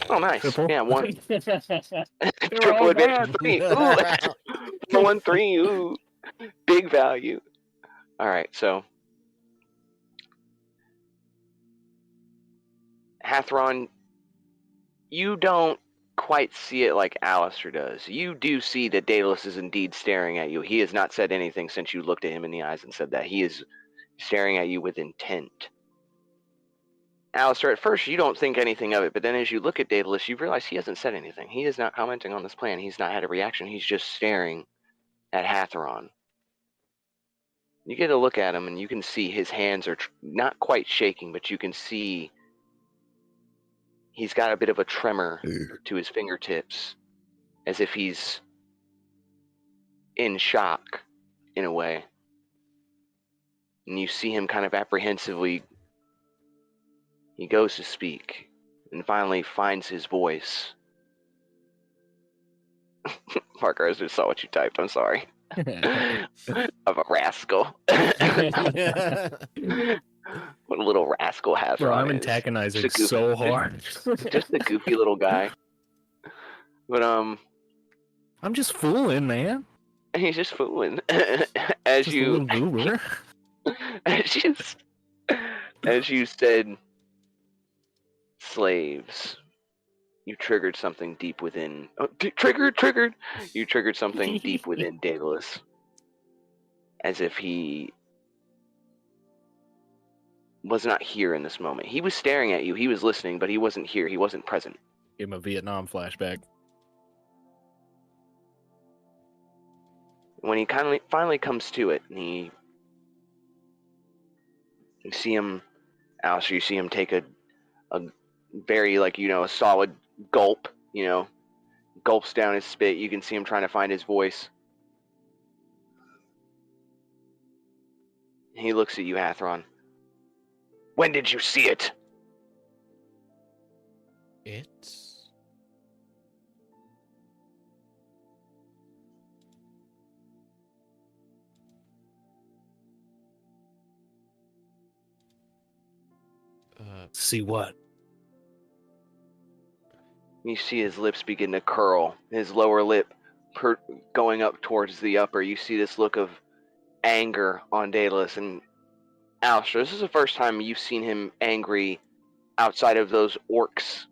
Oh, nice. Triple? Yeah, one. Triple advantage. 3. Ooh. 1, 3. Ooh. Big value. All right, so Hathron, you don't quite see it like Alastair does. You do see that Daedalus is indeed staring at you. He has not said anything since you looked at him in the eyes and said that. He is staring at you with intent. Alastair, at first you don't think anything of it, but then as you look at Daedalus, you realize he hasn't said anything. He is not commenting on this plan. He's not had a reaction. He's just staring at Hathron. You get a look at him, and you can see his hands are not quite shaking, but you can see he's got a bit of a tremor to his fingertips, as if he's in shock, in a way. And you see him kind of apprehensively. He goes to speak, and finally finds his voice. Parker, I just saw what you typed. I'm sorry. Of a rascal. What a little rascal Hathron Bro, I'm is. antagonizing so hard. Just a goofy little guy. But I'm just fooling, man. he's just fooling. as Just a you little goober. as you said slaves, you triggered something deep within. Oh, triggered! You triggered something deep within Daedalus. As if he was not here in this moment. He was staring at you, he was listening, but he wasn't here, he wasn't present. Give him a Vietnam flashback. When he finally comes to it, and you see him, Alistair, you see him take a very, like, a solid gulp, gulps down his spit. You can see him trying to find his voice. He looks at you, Hathron. When did you see it? It's... See what? You see his lips begin to curl, his lower lip going up towards the upper. You see this look of anger on Daedalus. And Alastair, this is the first time you've seen him angry outside of those orcs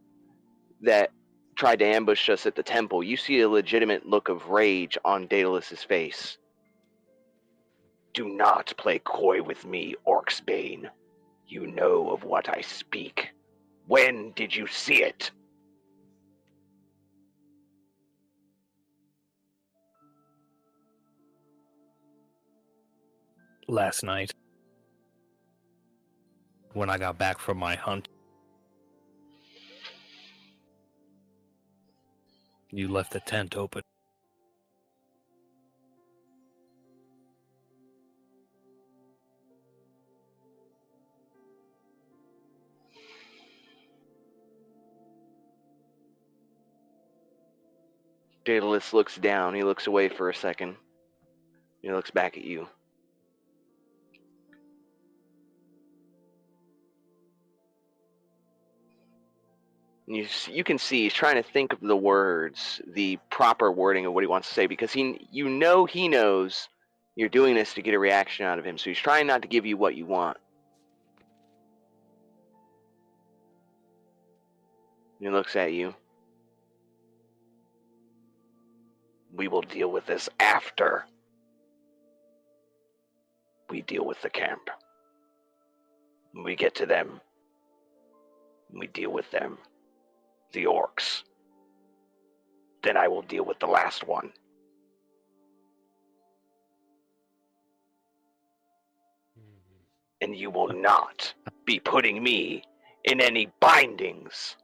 that tried to ambush us at the temple. You see a legitimate look of rage on Daedalus's face. Do not play coy with me, Orc's Bane. You know of what I speak. When did you see it? Last night, when I got back from my hunt. You left the tent open. Daedalus looks down. He looks away for a second. He looks back at you. You can see he's trying to think of the words, the proper wording of what he wants to say, because he knows you're doing this to get a reaction out of him, so he's trying not to give you what you want. He looks at you. We will deal with this after we deal with the camp. When we get to them, we deal with them, the orcs. Then I will deal with the last one. And you will not be putting me in any bindings.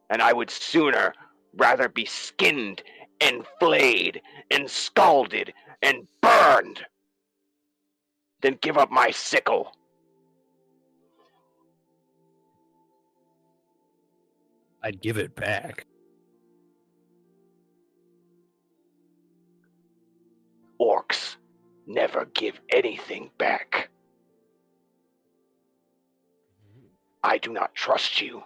And I would sooner rather be skinned and flayed and scalded and burned than give up my sickle. I'd give it back. Orcs never give anything back. I do not trust you.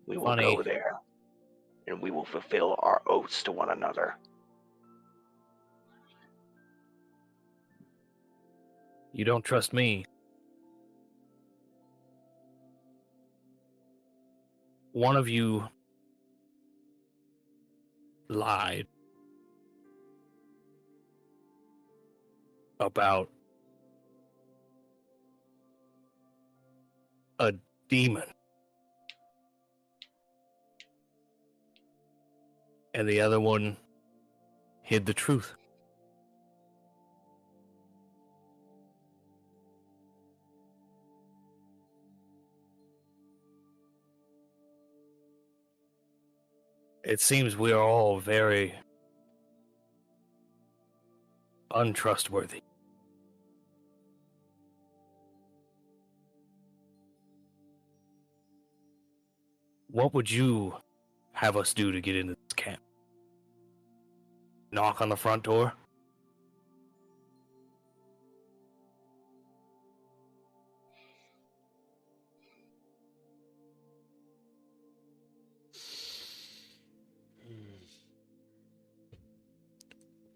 We will Funny. go there, and we will fulfill our oaths to one another. You don't trust me. One of you lied about a demon. And the other one hid the truth. It seems we are all very untrustworthy. What would you have us do to get into this camp? Knock on the front door?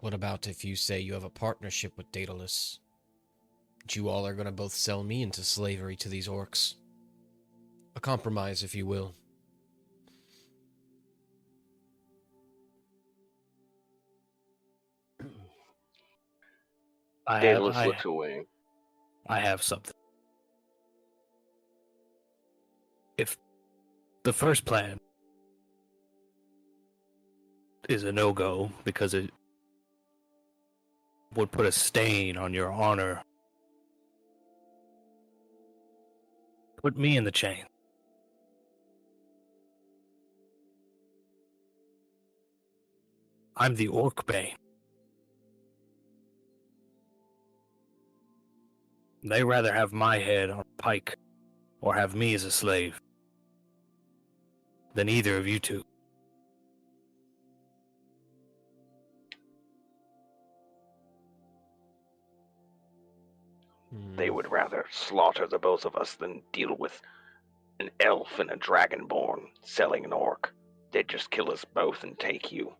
What about if you say you have a partnership with Daedalus? That you all are going to both sell me into slavery to these orcs? A compromise, if you will. Daedalus looks away. I have something. If the first plan is a no-go because it would put a stain on your honor. Put me in the chain. I'm the Orc Bane. They rather have my head on a pike or have me as a slave than either of you two. They would rather slaughter the both of us than deal with an elf and a dragonborn selling an orc. They'd just kill us both and take you.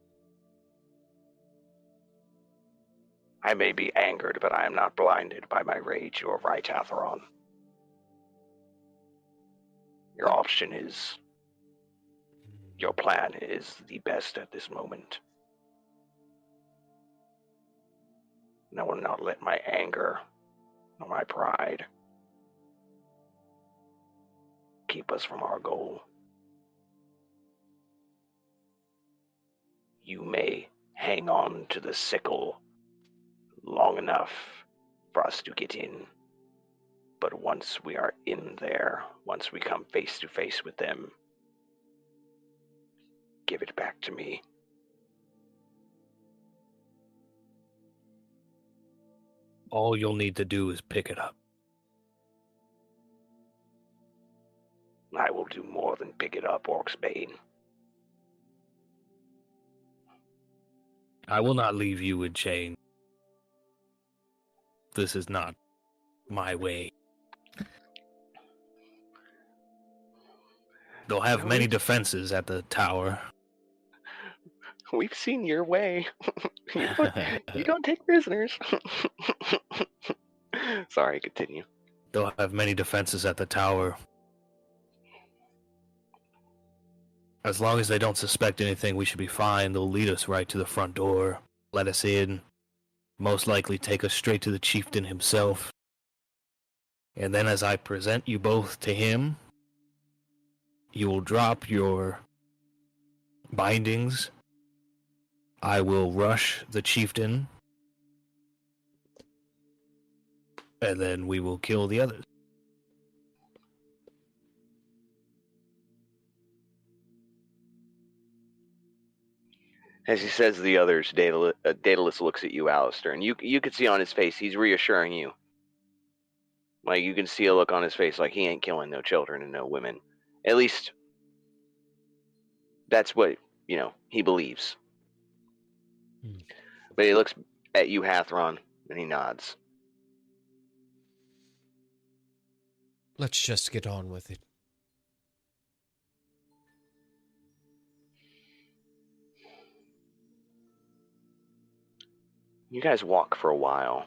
I may be angered, but I am not blinded by my rage. You are right, Hathron. Your plan is the best at this moment. And I will not let my anger nor my pride keep us from our goal. You may hang on to the sickle long enough for us to get in, but once we are in there, once we come face to face with them, give it back to me. All you'll need to do is pick it up. I will do more than pick it up, Orc's Bane. I will not leave you in chains. This is not my way. They'll have many defenses at the tower. We've seen your way. You don't take prisoners. Sorry, continue. They'll have many defenses at the tower. As long as they don't suspect anything, we should be fine. They'll lead us right to the front door, let us in, most likely take us straight to the chieftain himself. And then as I present you both to him, you will drop your bindings. I will rush the chieftain, and then we will kill the others. As he says the others, Daedalus looks at you, Alastair, and you can see on his face he's reassuring you. Like, you can see a look on his face like he ain't killing no children and no women. At least, that's what, he believes. But he looks at you, Hathron, and he nods. Let's just get on with it. You guys walk for a while.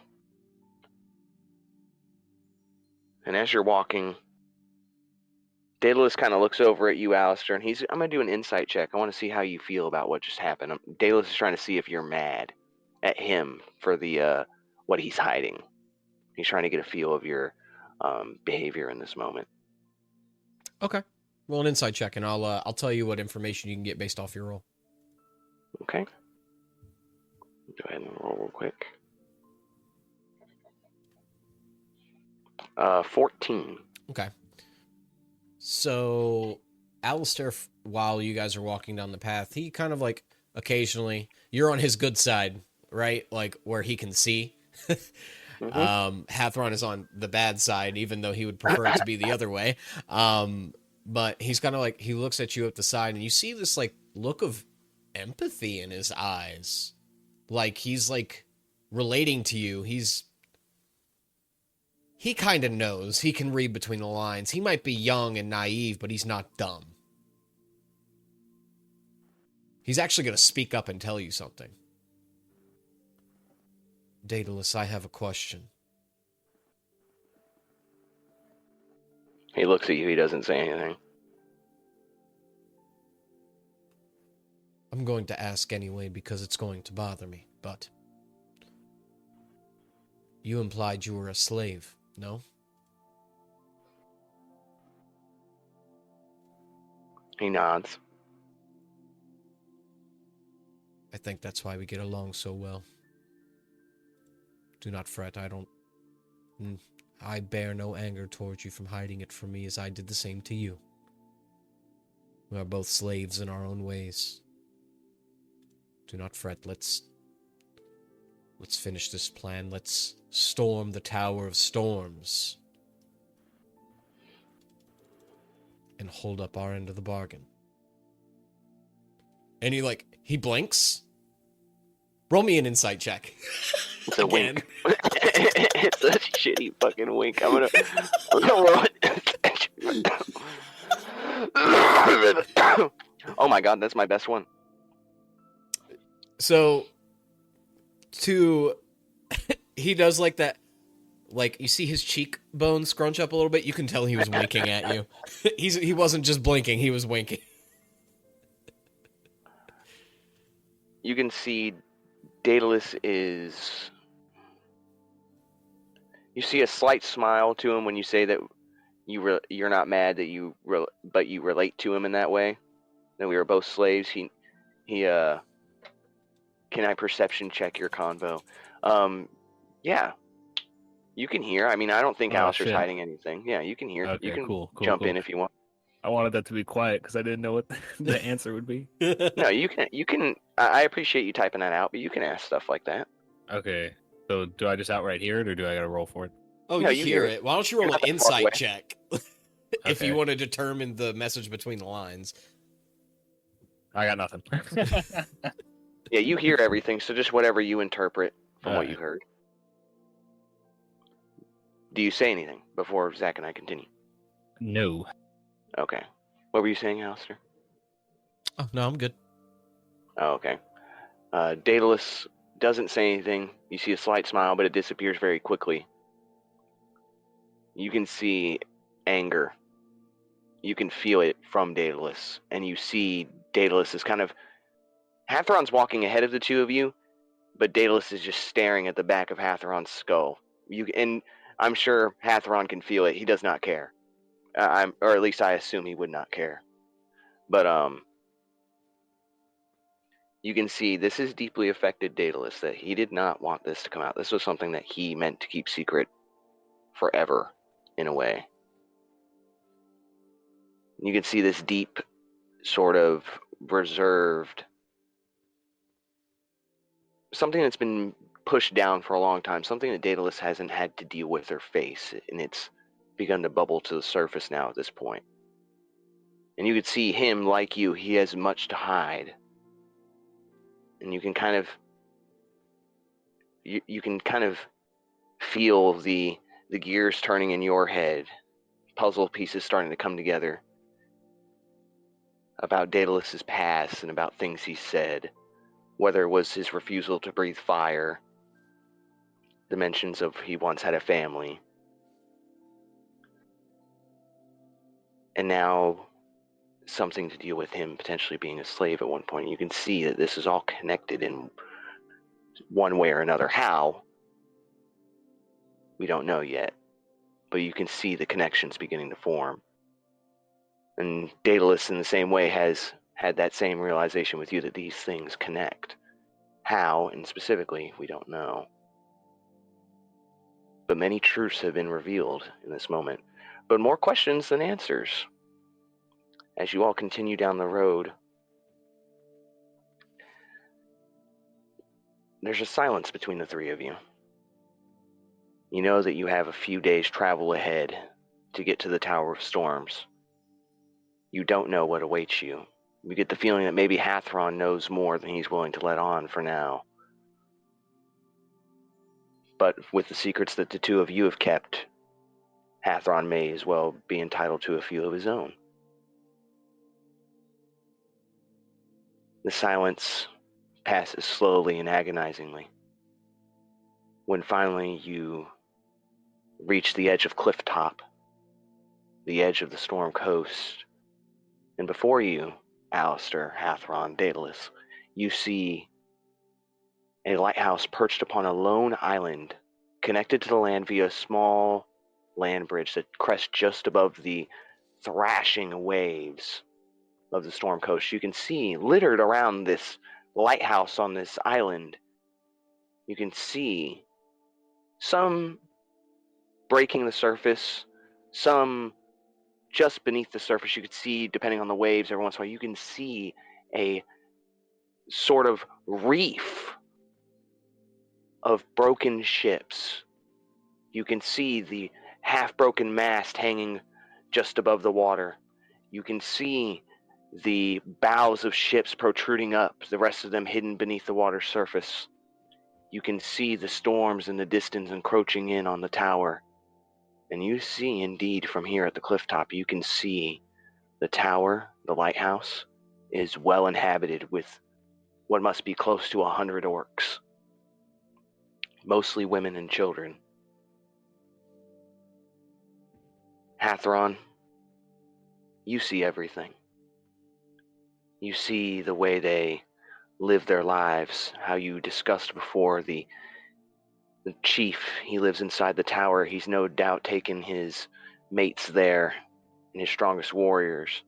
And as you're walking, Daedalus kind of looks over at you, Alastair, and I'm going to do an insight check. I want to see how you feel about what just happened. Daedalus is trying to see if you're mad at him for the what he's hiding. He's trying to get a feel of your behavior in this moment. Okay. Roll an insight check, and I'll tell you what information you can get based off your roll. Okay. Go ahead and roll real quick. 14. Okay. So, Alastair, while you guys are walking down the path, he kind of like occasionally, you're on his good side, right? Like where he can see. Hathron is on the bad side, even though he would prefer it to be the other way. But he's kind of like, he looks at you at the side, and you see this like look of empathy in his eyes. Like he's like relating to you. He kind of knows. He can read between the lines. He might be young and naive, but he's not dumb. He's actually going to speak up and tell you something. Daedalus, I have a question. He looks at you. He doesn't say anything. I'm going to ask anyway because it's going to bother me, but... You implied you were a slave, no? He nods. I think that's why we get along so well. Do not fret, I bear no anger towards you from hiding it from me, as I did the same to you. We are both slaves in our own ways. Do not fret, let's finish this plan. Let's storm the Tower of Storms and hold up our end of the bargain. And he blinks. Roll me an insight check. It's a wink. It's a shitty fucking wink. I'm gonna roll it. Oh my god, that's my best one. So, he does that, you see his cheekbone scrunch up a little bit. You can tell he was winking at you. He wasn't just blinking, he was winking. You can see Daedalus is... You see a slight smile to him when you say that you're not mad that but you relate to him in that way. That we are both slaves. He can I perception check your convo? Yeah. You can hear. I mean, I don't think Alastair's hiding anything. Yeah, you can hear. Okay, you can cool, jump in if you want. I wanted that to be quiet because I didn't know what the answer would be. No, you can. I appreciate you typing that out, but you can ask stuff like that. Okay. So do I just outright hear it, or do I got to roll for it? Oh, No, you hear it. Why don't you roll an insight check if Okay. you want to determine the message between the lines? I got nothing. Yeah, you hear everything, so just whatever you interpret from what you Alright. heard. Do you say anything before Zach and I continue? No. Okay. What were you saying, Alistair? Oh, no, I'm good. Oh, okay. Daedalus doesn't say anything. You see a slight smile, but it disappears very quickly. You can see anger. You can feel it from Daedalus, and you see Daedalus is kind of... Hathron's walking ahead of the two of you, but Daedalus is just staring at the back of Hathron's skull. And I'm sure Hathron can feel it. He does not care. Or at least I assume he would not care. But you can see this has deeply affected Daedalus, that he did not want this to come out. This was something that he meant to keep secret forever, in a way. You can see this deep, sort of reserved, something that's been pushed down for a long time, something that Daedalus hasn't had to deal with or face, and it's begun to bubble to the surface now at this point. And you could see him, like you, he has much to hide. And you can kind of feel the gears turning in your head, puzzle pieces starting to come together about Daedalus's past and about things he said, whether it was his refusal to breathe fire, the mentions of he once had a family, and now something to deal with him potentially being a slave at one point. You can see that this is all connected in one way or another. How? We don't know yet, but you can see the connections beginning to form. And Daedalus, in the same way, has had that same realization with you that these things connect. How, and specifically, we don't know. But many truths have been revealed in this moment, but more questions than answers. As you all continue down the road, there's a silence between the three of you. You know that you have a few days' travel ahead to get to the Tower of Storms. You don't know what awaits you. You get the feeling that maybe Hathron knows more than he's willing to let on for now. But with the secrets that the two of you have kept, Hathron may as well be entitled to a few of his own. The silence passes slowly and agonizingly. When finally you reach the edge of Cliff Top, the edge of the Storm Coast, and before you, Alastair, Hathron, Daedalus, you see a lighthouse perched upon a lone island, connected to the land via a small land bridge that crests just above the thrashing waves of the Storm Coast. You can see, littered around this lighthouse on this island, you can see some breaking the surface, some just beneath the surface. You could see, depending on the waves, every once in a while, you can see a sort of reef of broken ships. You can see the half-broken mast hanging just above the water. You can see the bows of ships protruding up, the rest of them hidden beneath the water's surface. You can see the storms in the distance encroaching in on the tower. And you see, indeed, from here at the cliff top, you can see the tower, the lighthouse, is well inhabited with what must be close to 100 orcs. Mostly women and children. Hathron, you see everything. You see the way they live their lives, how you discussed before, the chief, he lives inside the tower. He's no doubt taken his mates there and his strongest warriors.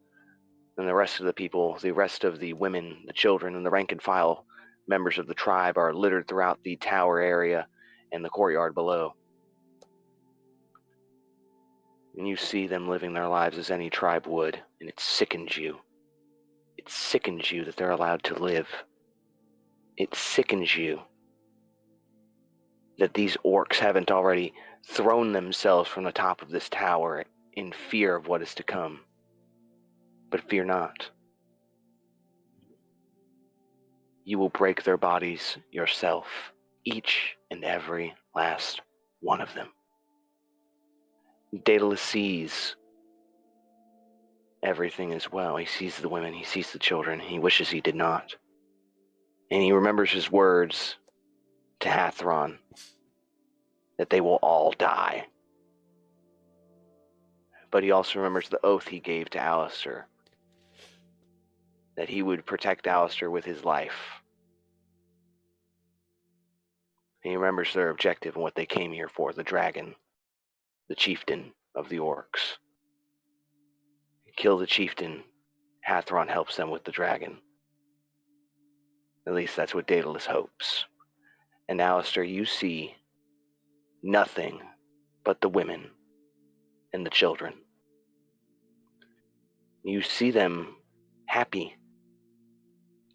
And the rest of the people, the rest of the women, the children, and the rank and file members of the tribe are littered throughout the tower area and the courtyard below. And you see them living their lives as any tribe would, and it sickens you. It sickens you that they're allowed to live. It sickens you that these orcs haven't already thrown themselves from the top of this tower in fear of what is to come. But fear not. You will break their bodies yourself, each and every last one of them. Daedalus sees everything as well. He sees the women, he sees the children, he wishes he did not. And he remembers his words to Hathron, that they will all die. But he also remembers the oath he gave to Alastair, that he would protect Alastair with his life. And he remembers their objective and what they came here for, the dragon, the chieftain of the orcs. Kill the chieftain, Hathron helps them with the dragon. At least that's what Daedalus hopes. And Alastair, you see nothing but the women and the children. You see them happy.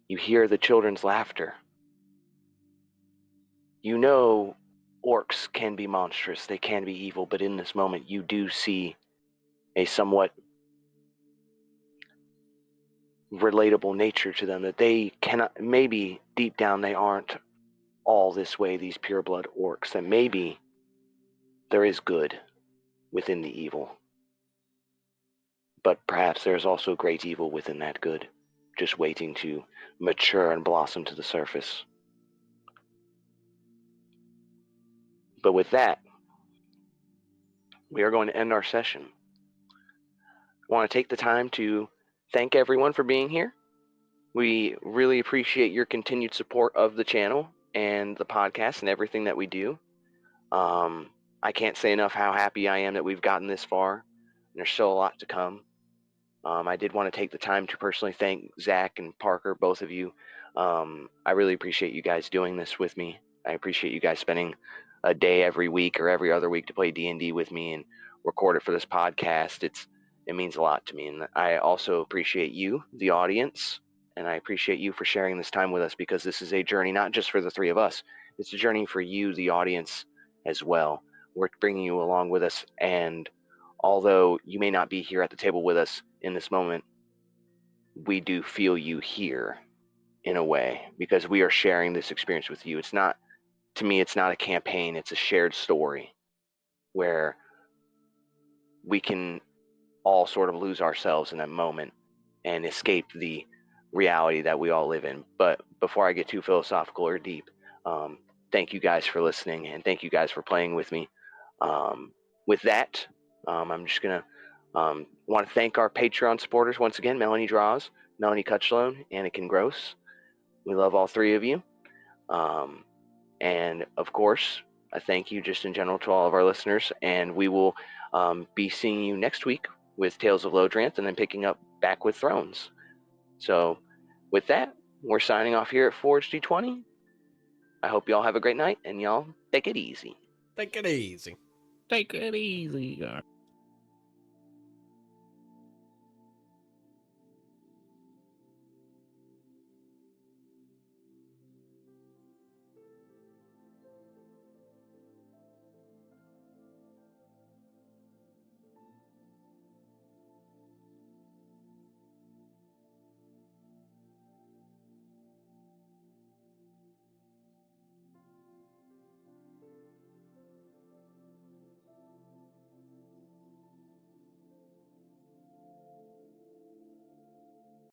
You hear the children's laughter. You know orcs can be monstrous, they can be evil, but in this moment you do see a somewhat relatable nature to them, that they cannot, maybe deep down they aren't all this way, these pureblood orcs, that maybe there is good within the evil. But perhaps there's also great evil within that good, just waiting to mature and blossom to the surface. But with that, we are going to end our session. I want to take the time to thank everyone for being here. We really appreciate your continued support of the channel and the podcast and everything that we do. I can't say enough how happy I am that we've gotten this far, and there's still a lot to come. I did want to take the time to personally thank Zach and Parker, both of you. I really appreciate you guys doing this with me. I appreciate you guys spending a day every week or every other week to play D&D with me and record it for this podcast. It means a lot to me. And I also appreciate you, the audience, and I appreciate you for sharing this time with us, because this is a journey not just for the three of us. It's a journey for you, the audience, as well. We're bringing you along with us, and although you may not be here at the table with us in this moment, we do feel you here in a way, because we are sharing this experience with you. It's not, to me, it's not a campaign, it's a shared story where we can all sort of lose ourselves in that moment and escape the reality that we all live in. But before I get too philosophical or deep, thank you guys for listening, and thank you guys for playing with me. With that, I'm just going to want to thank our Patreon supporters once again: Melanie Droz, Melanie Cocciolone, Anakin Groce. We love all three of you. And of course, a thank you just in general to all of our listeners. And we will be seeing you next week with Tales of Lodranth, and then picking up back with Thrones. So with that, we're signing off here at Forge D20. I hope y'all have a great night, and y'all take it easy. Take it easy. Take it easy.